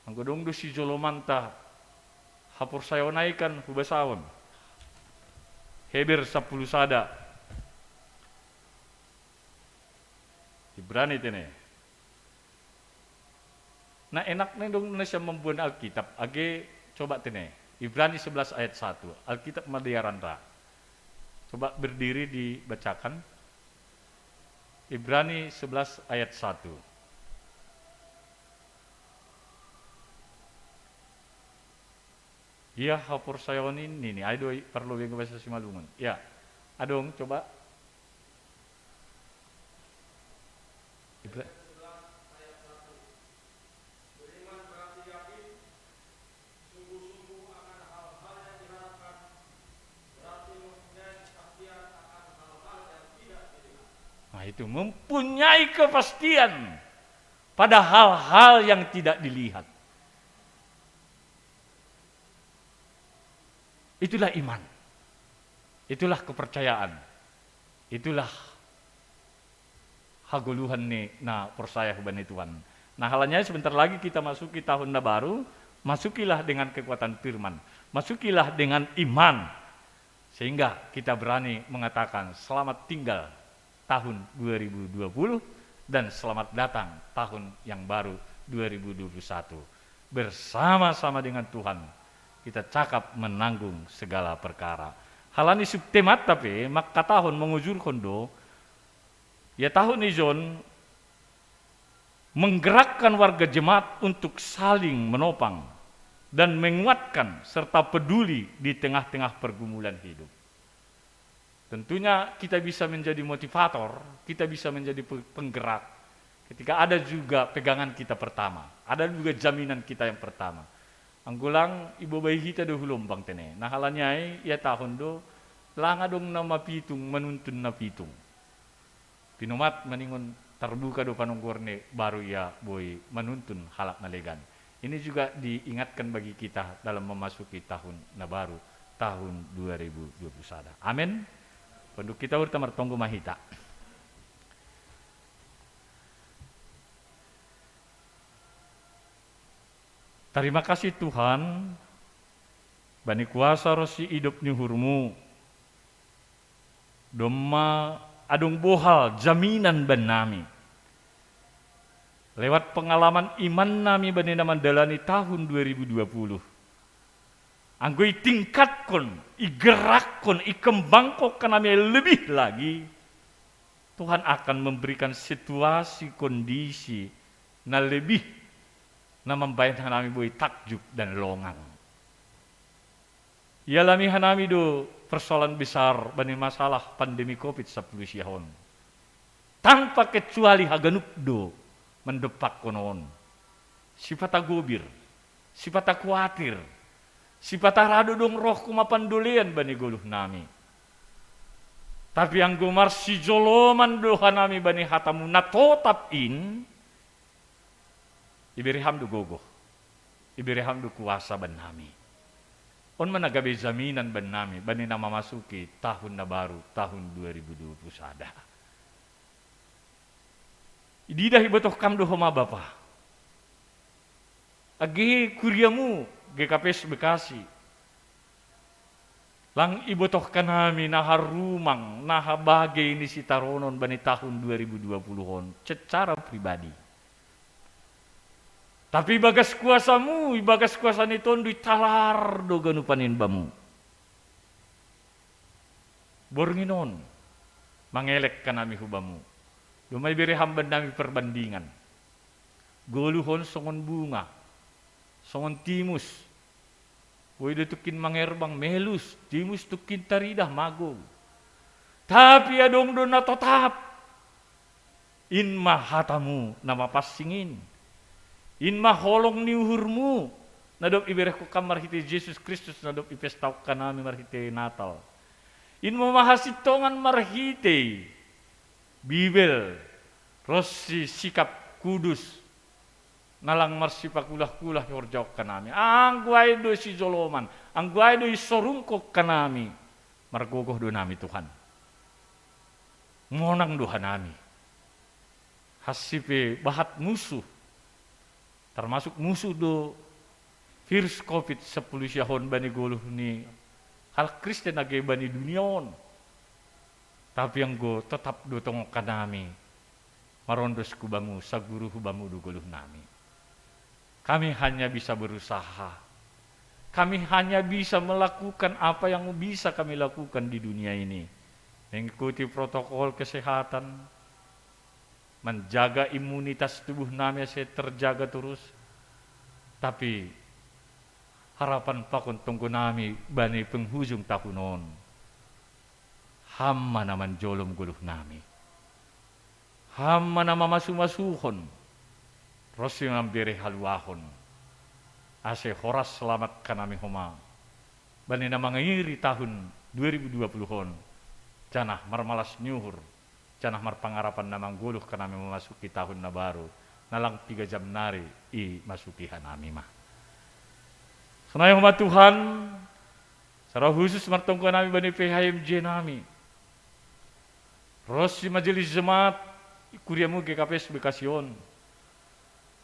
Ang dong do si Zolomanta hapur sayo naikan hubasawan. Heber 10 sada. Ibrani tene. Nah enaknya dong Indonesia membuat Alkitab. Age coba tene. Ibrani 11 ayat 1. Alkitab Madiaranda. Coba berdiri dibacakan. Ibrani 11 ayat 1. Iya hapur sayoni ini. Ayo perlu yang bahasa Simalungun. Ya. Adong coba. Nah itu mempunyai kepastian pada hal-hal yang tidak dilihat. Itulah iman. Itulah kepercayaan. Itulah hagoluhan nih na percaya kepada Tuhan. Nah halanya sebentar lagi kita masuki tahun baru, masukilah dengan kekuatan firman, masukilah dengan iman, sehingga kita berani mengatakan selamat tinggal tahun 2020 dan selamat datang tahun yang baru 2021. Bersama-sama dengan Tuhan kita cakap menanggung segala perkara. Halani subtemat tapi maka tahun mengujur kondo ya tahun ijon menggerakkan warga jemaat untuk saling menopang dan menguatkan serta peduli di tengah-tengah pergumulan hidup. Tentunya kita bisa menjadi motivator, kita bisa menjadi penggerak ketika ada juga pegangan kita pertama, ada juga jaminan kita yang pertama. Anggulang ibu bayi kita dahulu bang tene. Nah halanyai ya tahun do langa dong nama pitung menuntun na pitung. Pinumat meningun terbuka do panunggurne baru ya boy menuntun halak nalegan. Ini juga diingatkan bagi kita dalam memasuki tahun na baru tahun 2021. Amin. Penduk kita bertamar tonggo mahita. Terima kasih Tuhan, bani kuasa rosi hidup ni hurmu, doma adung bohal jaminan ban nami. Lewat pengalaman iman nami bani naman dalani tahun 2020. Anggo itingkatkon, igerakkon, ikembangkokkan nami lebih lagi. Tuhan akan memberikan situasi kondisi na lebih na membayang hanami boy takjub dan longang. Ialami hanami do persoalan besar bani masalah pandemi COVID-19 siyahon. Tanpa kecuali haganup do mendepak konon. Sifata gobir, sifata kuatir, sifata rado dong roh kumapandulian bani goluh nami. Tapi ang gumar si joloman do hanami bani hatamu natotap in, iberi hamdu gogoh, iberi hamdu kuasa ban nami. On managabe jaminan ban nami, bani na mamasuki tahun na baru, tahun 2021. Ididah ibotoh kamdo homa bapa. Agi kuryamu, GKPS Bekasi. Lang ibotoh kanami naharumang, nahabage ini si taronon bani tahun 2020-on, secara pribadi. Tapi bagas kuasamu, bagas kuasa niton di talar do ganupanin bamu. Bornginon, mangelek kanami hubamu. Dumay beri hamban nami perbandingan. Goluhon songon bunga, songon timus. Woy tukin mangerbang melus, timus tukin taridah magog. Tapi adong do natotap. Inma hatamu nama pasingin. Inma holong ni uhurmu nadop ibereh ko kamar hiti Jesus Kristus nadop ipestaw kanami marhite Natal. Inma mahasitongan marhite Bibel rosi sikap kudus nalang marsipakulah-kulah yorjok kanami. Ang guay do si joloman, ang guay do isorungkok kanami margogoh do nami Tuhan. Monang do hanami. Hasipe bahat musuh termasuk musuh do virus COVID-19 siyahon bani goluh ni hal Kristen age bani dunion. Tapi yang go tetap dotong kanami marondos kubamu saguru hubamu duguluh nami. Kami hanya bisa berusaha. Kami hanya bisa melakukan apa yang bisa kami lakukan di dunia ini. Mengikuti protokol kesehatan, menjaga imunitas tubuh nami saya terjaga terus. Tapi harapan pakon tunggu nami bani penghujung tahunon. Hamma naman jolom guluh nami. Hamma nama masu-masuhon. Rosi ngambiri haluahon. Ase horas selamat kanami homa. Bani na mangiri tahun 2020-hon. Janah marmalas nyuhur. Janah marpangarapan na mangguluh kanami memasuki tahun na baru. Nalang 3 jam nari i masuki hanami mah. Senayang homa Tuhan. Secara khusus martongko nami bani PHMJ nami. Rosi majelis jemaat kuriamu GKPS Bekasihon.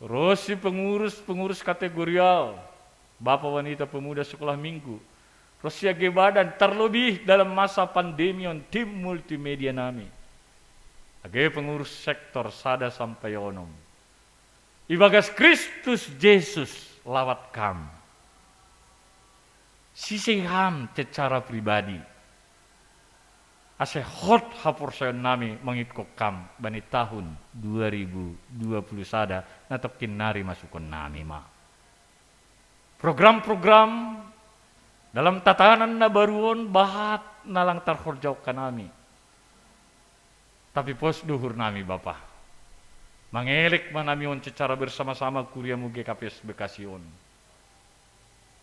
Rosi pengurus kategorial, Bapak Wanita Pemuda Sekolah Minggu. Rosi age badan terlebih dalam masa pandemi on tim multimedia nami. Age pengurus sektor sada sampai onom. Ibagas Kristus Yesus lawat kam. Sisiham secara pribadi. Ase hot haporsayon nami mengikut kam bani tahun 2020 sada natokin nari masukon nami ma. Program-program dalam tatanan na baruon bahat nalang tarhorjaw ka nami. Tapi pos duhur nami Bapa. Mangelik manamion secara bersama-sama kuriamu GKPS Bekasihon.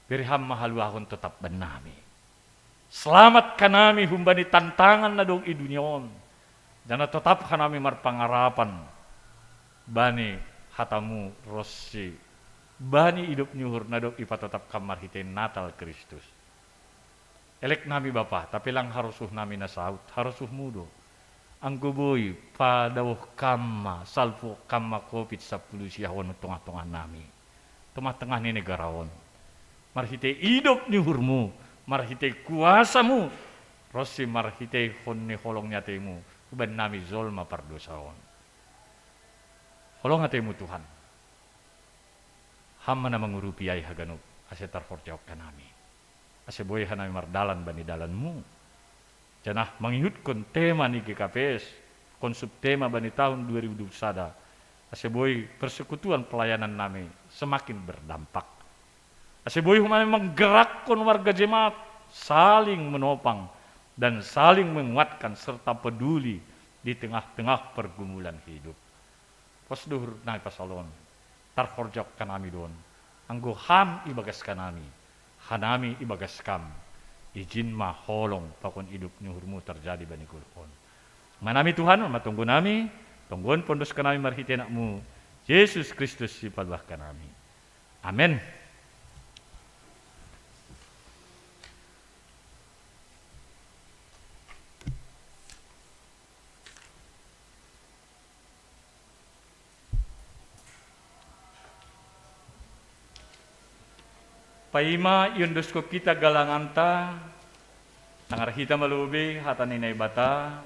Birham mahaluahon tetap benami. Selamat kanami humbani tantangan na dong idunyon. Dan tetap kanami marpangarapan. Bani hatamu Rosi. Bani hidup nyuhur na dong ipatetap kamar hitin Natal Kristus. Elek nami Bapa, tapi lang harusuh nami nasaut, harusuh mudo. Ang guboy, padawah kama, salpo kama COVID-10 siyahon tengah-tengah nami. Tengah-tengah ni negaraon. Marhite hidup nyuhurmu. Marhitay kuasamu, Rosi marhitay honni holong nyatemu, uban nami zolma pardosaon. Holong nyatemu Tuhan. Hamma na mangurupi ay haganup, ase tarfortiok ka nami. Ase boy hanami mardalan bani dalanmu. Janah mangihut kon tema ni GKPS, kon subtema bani tahun 2020 sada. Ase boy persekutuan pelayanan nami semakin berdampak. Aseboy humami menggerakkan warga jemaat saling menopang dan saling menguatkan serta peduli di tengah-tengah pergumulan hidup. Pasduhur nai pasalon tarhorjak kanami don. Anggo ham ibagas kanami, hanami ibagas kam. Izin maholong pakon hidup nyuhurmu terjadi bani kulhon. Manami Tuhan matunggu nami, tungguan pondos kanami marhitenakmu. Yesus Kristus sipadlah kanami. Amin. Paima yundos ko kita galanganta nangarhita malubi hatan inay bata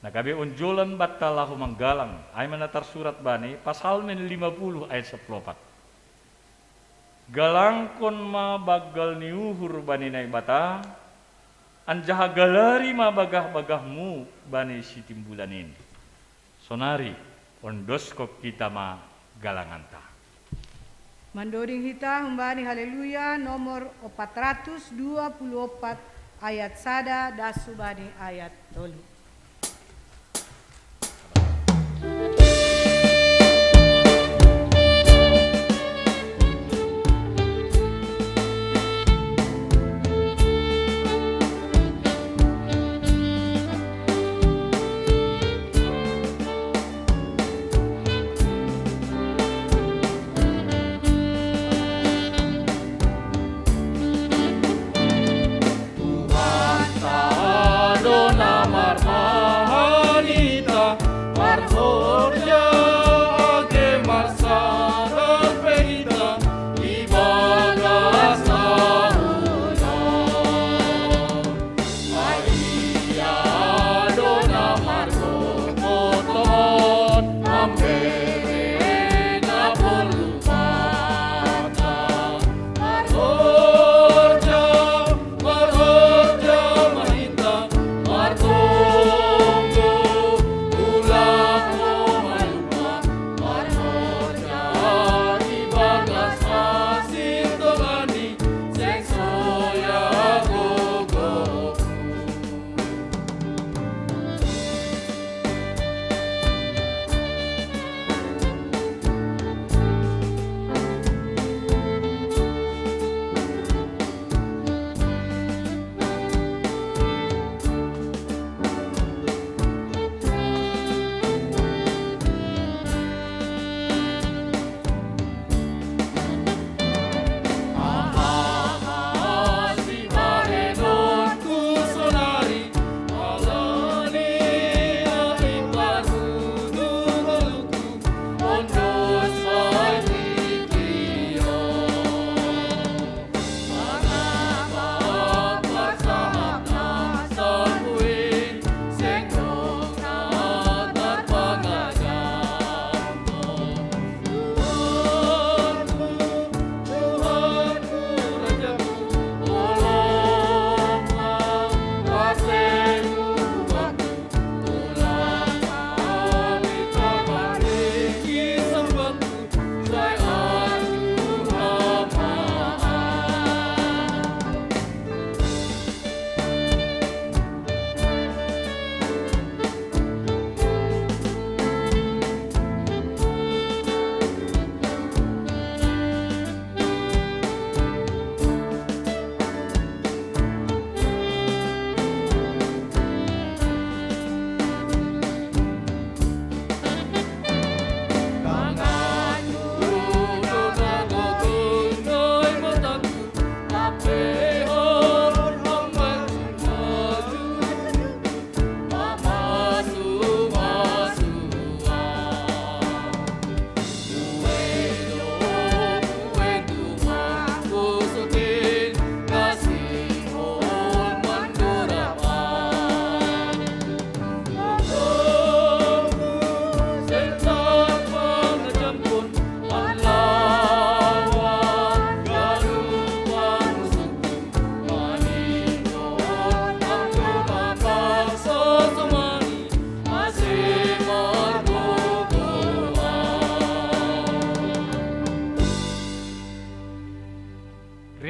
nagabi unjulan bata lahu manggalang ay manatar surat bani pasal men 50 ayat 14 galang kon mabagal niuhur bani inay bata anjaha galari mabagah-bagahmu bani si timbulanin sonari undos ko kita ma galanganta. Mandoring hita humbani haleluya nomor 424 ayat sada dasubani ayat 3. Adona mar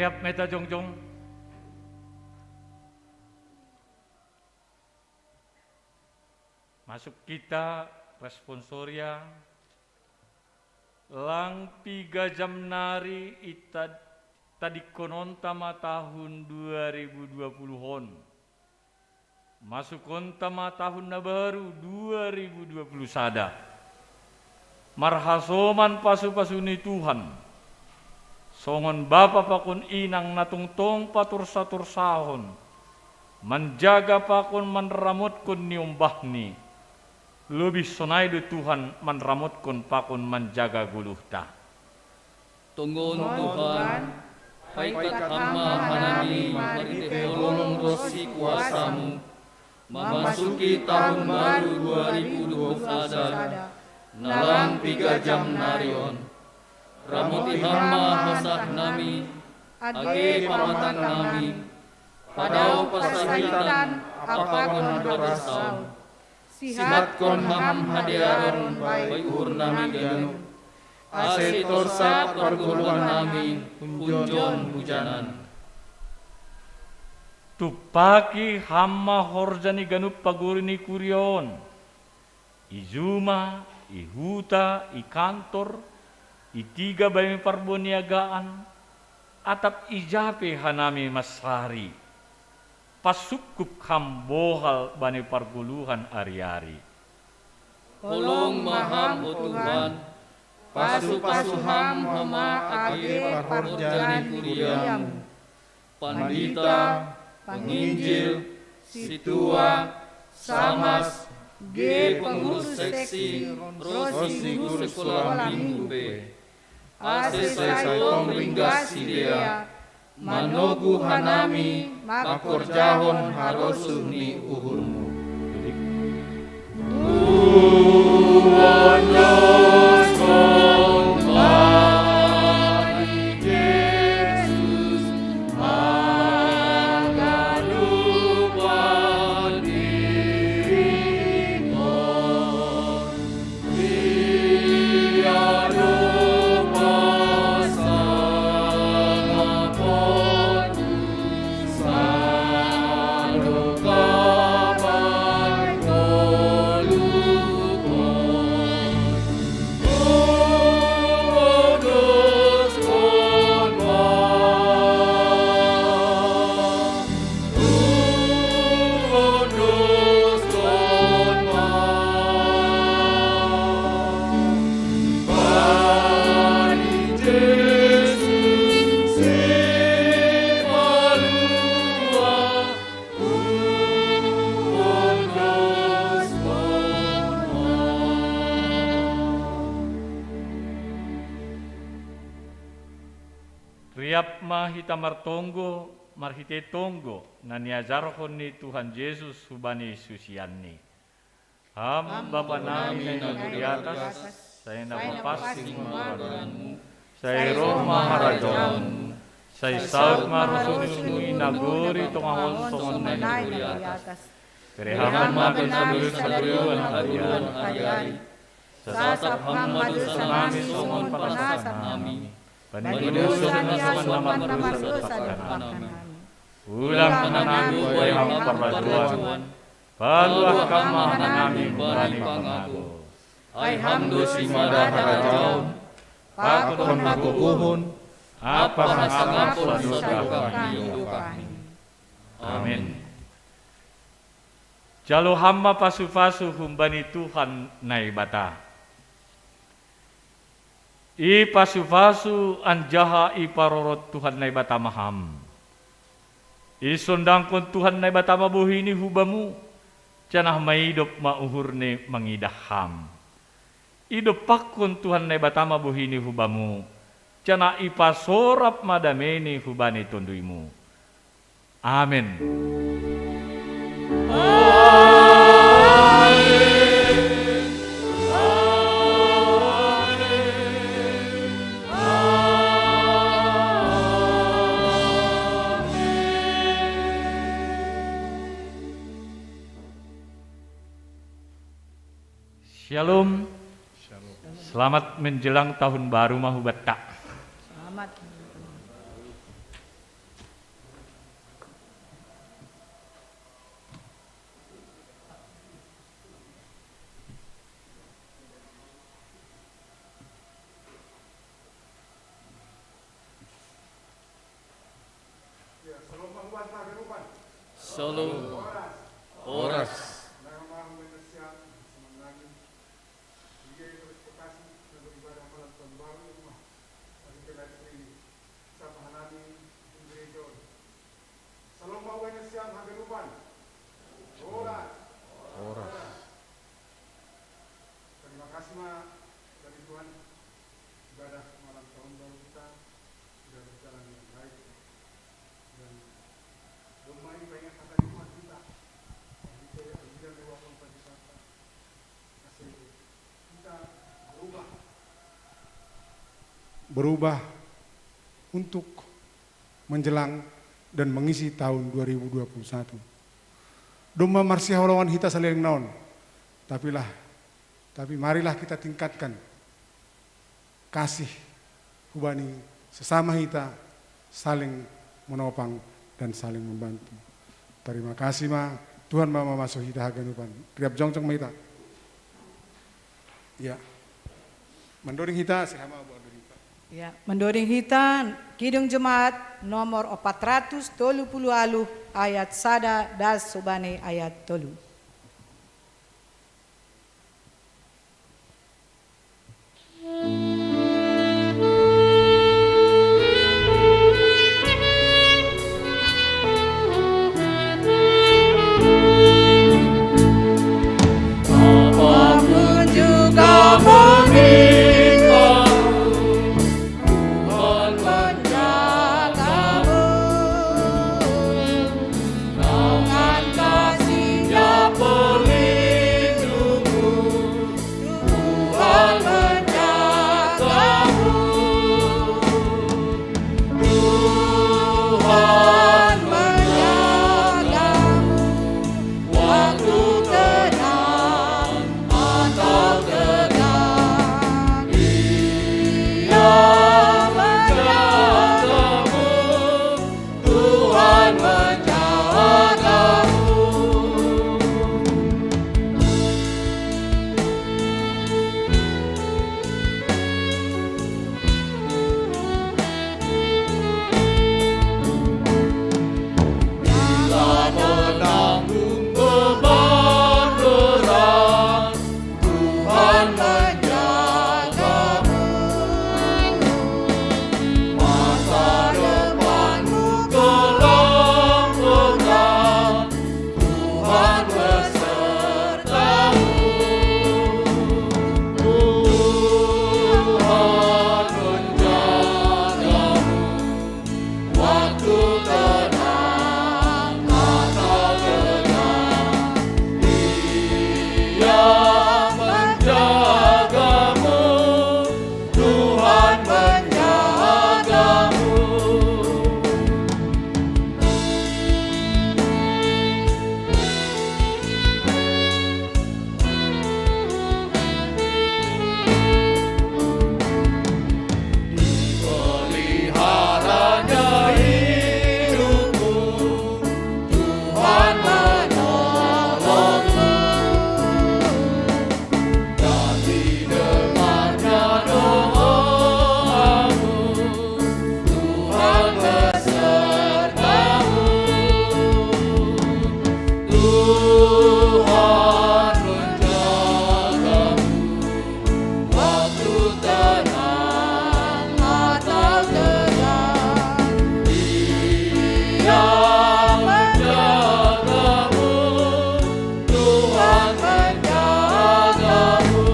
Riap meta jongjong. Masuk kita responsoria lang 3 jam nari itad tadi konon tama tahun 2020-on. Masuk kontama tahun na baru 2020 sada. Marhasoman pasu-pasu ni Tuhan. Songon bapa pakun inang natungtong patur-satur sahon. Menjaga pakun manramot kun ni umbahni. Lebih sonai do Tuhan manramot kun pakun menjaga guluhta. Tunggon Tuhan, paikat hama hanami mari tolong rosi kuasamu. Memasuki tahun baru 2020 sada. Nalang 3 jam narion. Ramuti hama hasah nami, age pamatan nami, padau pasahitan apakon dorasau. Sihat kon ham hadiaron bai uhur nami ganu, ase torsa perguluan nami punjon hujanan. Tupaki hamma horjani ganup pagurini kurion. Izuma, ihuta, ikantor, itiga bami parboniagaan, atap ijape hanami masari. Pasukup hambohal bani parguluhan ari-ari. Tolong maham o Tuhan, pasu-pasu ham hama age parhorjani kuriam, pandita, penginjil, situa, samas, G pengurus seksi, rosi guru sekolah minggu B, ase saitong ringgas sidea, manogu hanami, makor jahon harosu ni uhurmu. Tuonos kompani Yesus, magalupan dirimon, biado pasang apotu, salo kapan kolupon. Tuonos kompani Yesus, si malua, tuonos Riap mahita martonggo, marhite tonggo, na niajarhon ni Tuhan Yesus hubani susianni. Ham Bapa nami na di atas, saya napapasing maradanmu, saya roh maharajon, saya saut marusununi naguri tongahon songon na di atas. Kerehaman makan sabiruan hari-hari, sasap ham madusa nami songon panasan nami. Panidusan naman marusa nami. Ulang nami buhay ham parbaduan, paluah kama nami bani pangago. ay hamdo si madaharajaon, pakon makukuhon, apa masangapon sa dukahi. Amin. Jalo hamma pasu-pasu humbani Tuhan nai bata. I pasu-pasu anjaha i parorot Tuhan nai bata maham. I sondangkon Tuhan nai bata mabuhini hubamu. Canah maidop mauhurne mangidaham. Idop pakon Tuhan nai bata mabuhini hubamu. Canah ipasorap madameni hubani tunduimu. Amin. Shalom. Selamat menjelang tahun baru Mahubata. Selamat. Shalom. Oras. Terima kasih Ma dari Tuhan, ibadah malam tahun baru kita sudah berjalan dengan baik dan domba ini banyak kata nikmat kita. Jadi saya tidak lewatkan pariwisata, kasih kita berubah untuk menjelang dan mengisi tahun 2021. Domba marsia holawan hita saling naon, tapi marilah kita tingkatkan kasih hubani sesama kita, saling menopang dan saling membantu. Terima kasih Ma, Tuhan mama masuk hita haganupan. Riap jongcong ma hita. Ya, mendoring hita sehama buat hita. Ya, mendoring hita Kidung Jemaat nomor 430 ayat sada das subane ayat 3. Apapun juga menimpa, Tuhan menjagamu dengan kasih-Nya pelindungmu. Tuhan menjagamu, Tuhan menjagamu waktu tenang atau tegang. Dia menjagamu, Tuhan menjagamu. Bila menanggung beban berat, Tuhan menjagamu. Masa depanmu gelap gelap, Tuhan besertamu. Tuhan menjagamu waktu tenang atau tegang. Dia menjagamu, Tuhan menjagamu. Dipeliharanya hidupmu, Tuhan menolongmu, dan didengarnya doamu. Tuhan besertamu, Tuhan menjagamu waktu tenang atau tegang. Dia menjagamu, Tuhan menjagamu.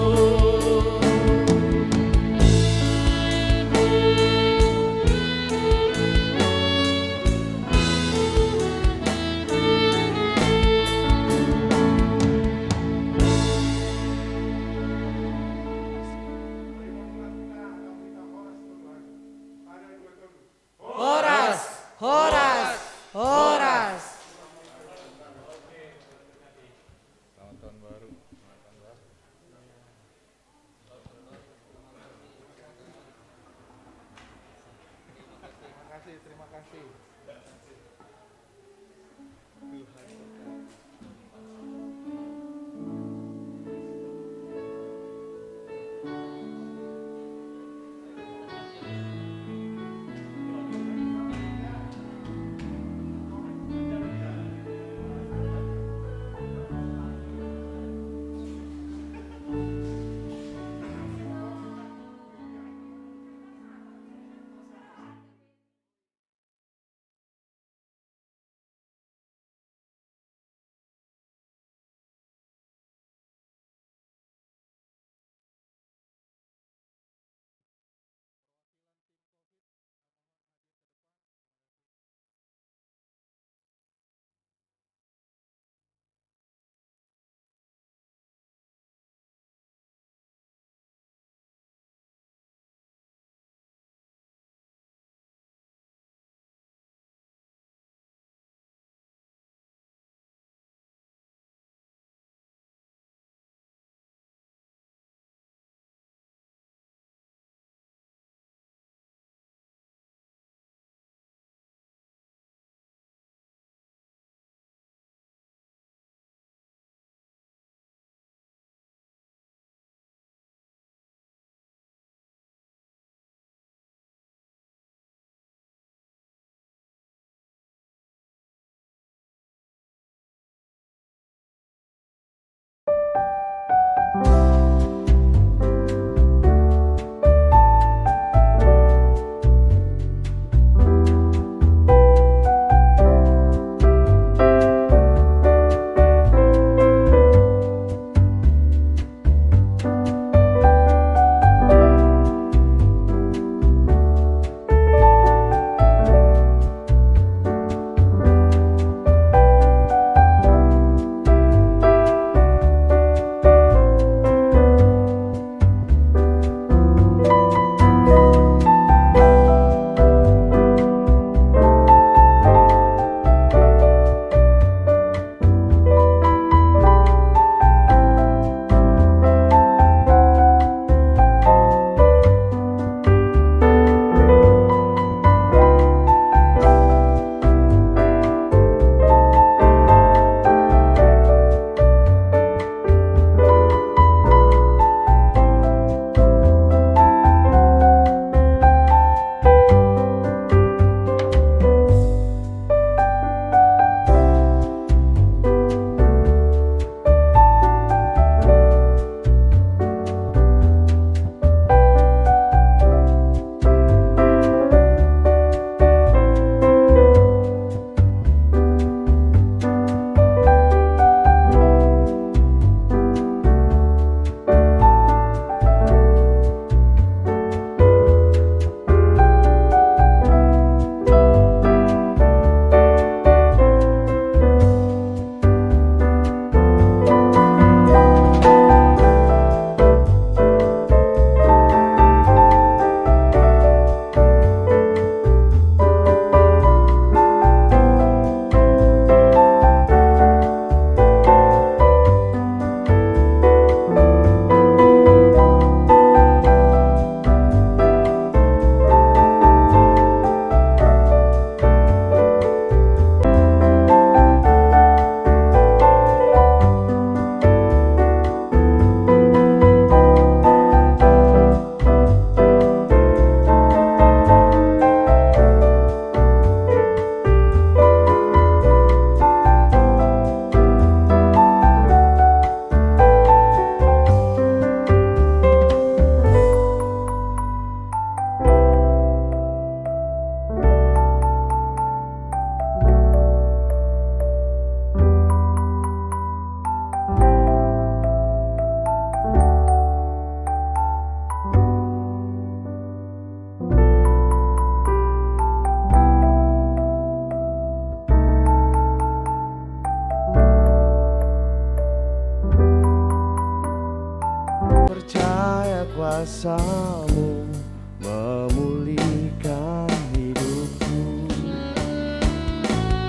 Horas, horas, horas. Terima kasih. Percaya kuasa-Mu memulihkan hidupku.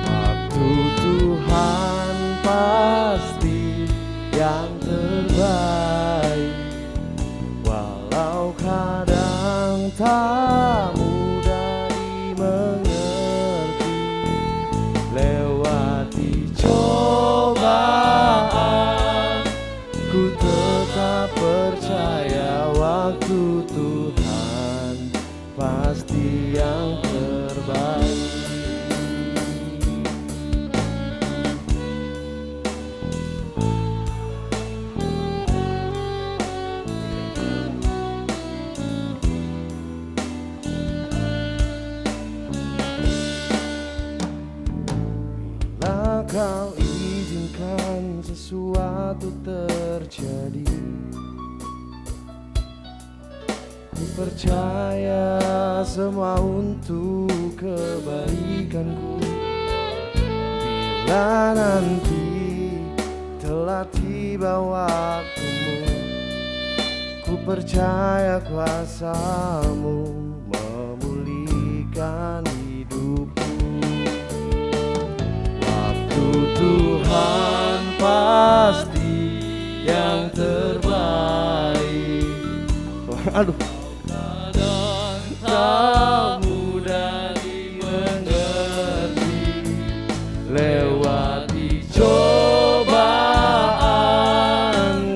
Waktu Tuhan pasti yang terbaik, walau kadang tak mudah dimengerti. Lewati cobaan, ku tetap percaya waktu Tuhan pasti yang terbaik. Bila Kau izinkan sesuatu terjadi, ku percaya semua untuk kebaikanku. Bila nanti telah tiba waktumu, ku percaya kuasa-Mu memulihkan hidupku. Waktu Tuhan pasti yang terbaik. Aduh. Kadang tak mudah dimengerti. Lewati cobaan,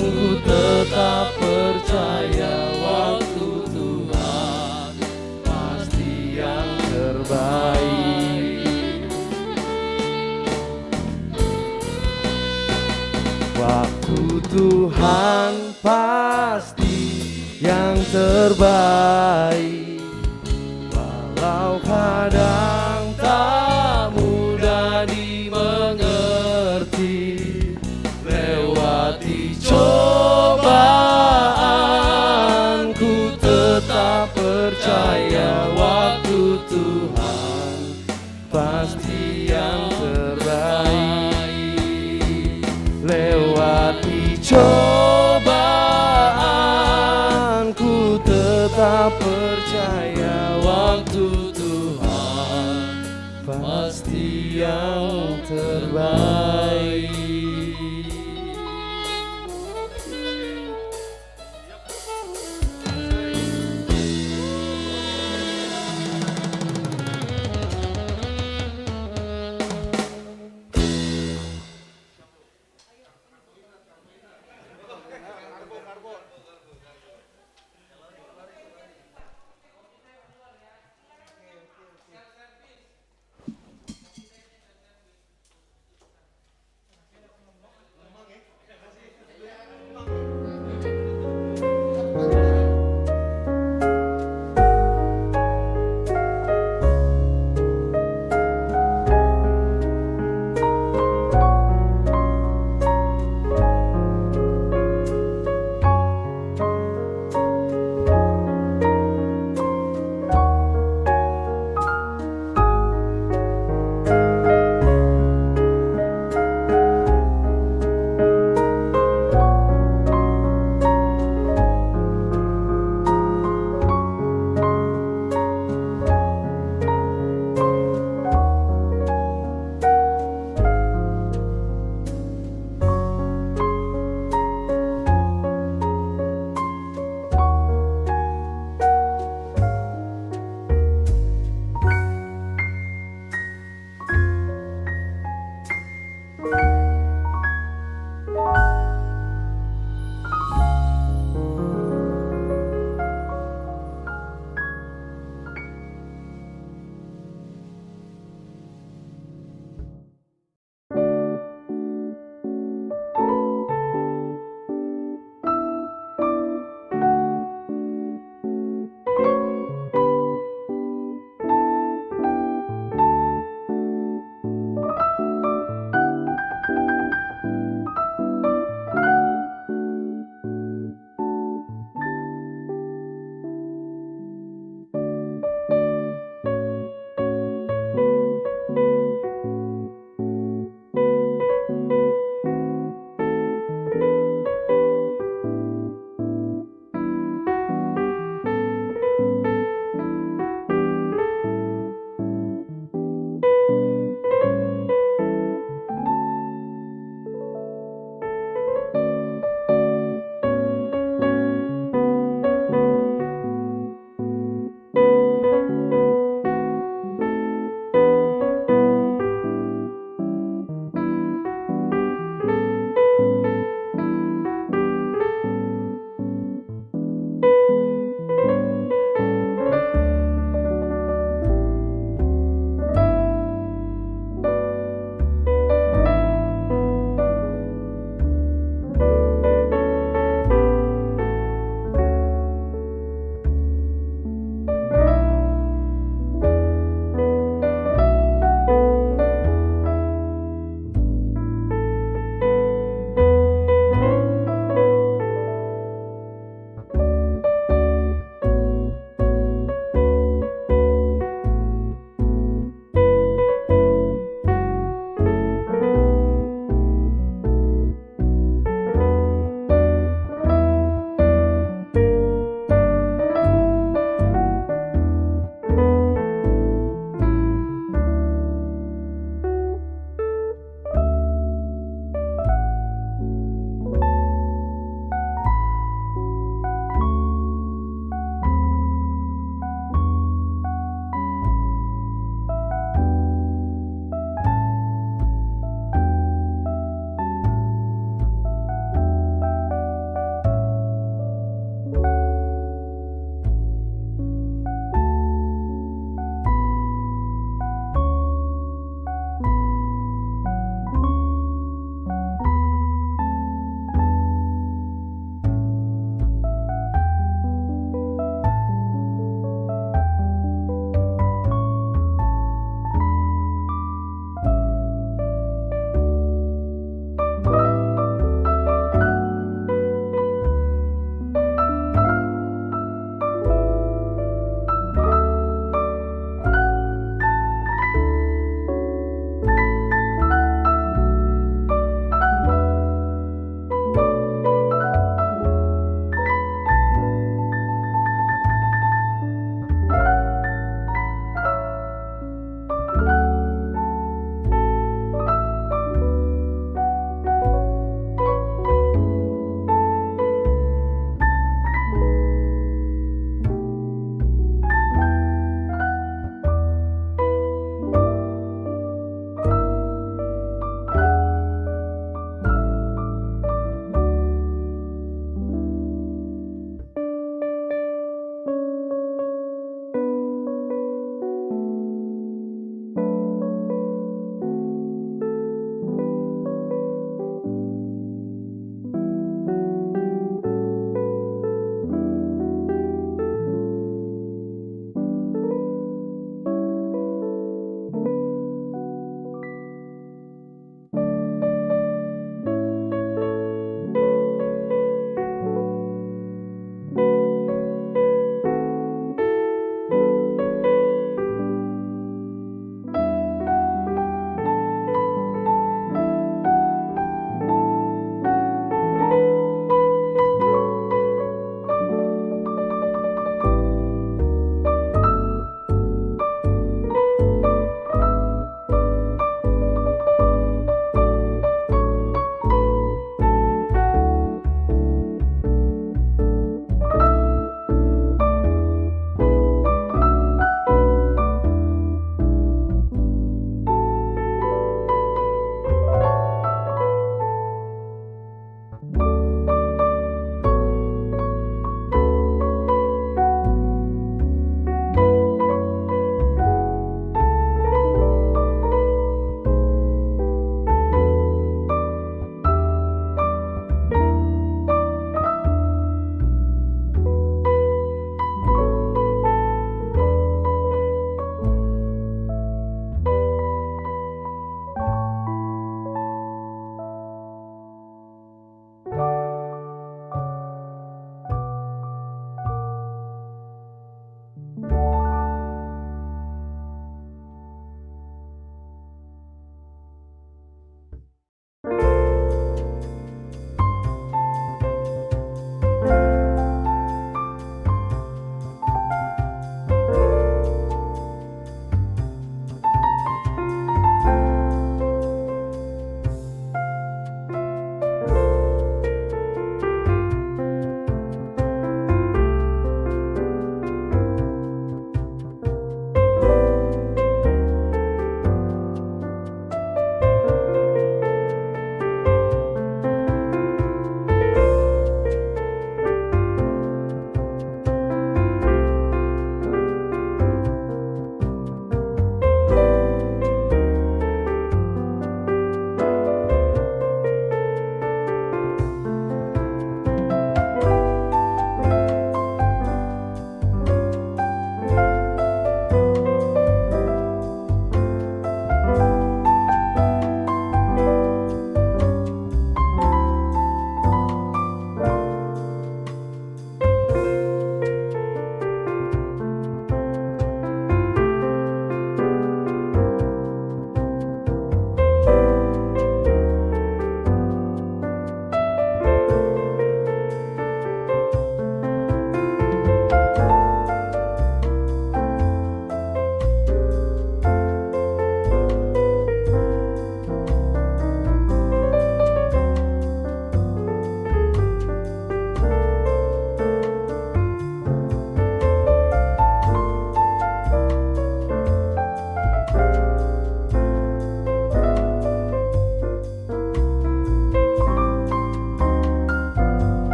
ku tetap percaya waktu Tuhan pasti yang terbaik. Waktu Tuhan pasti yang terbaik, walau kadang tak mudah dimengerti. Lewati cobaan, ku tetap percaya waktu Tuhan pasti yang terbaik. Lewati cobaan, ku tetap percaya waktu Tuhan pasti yang terbaik.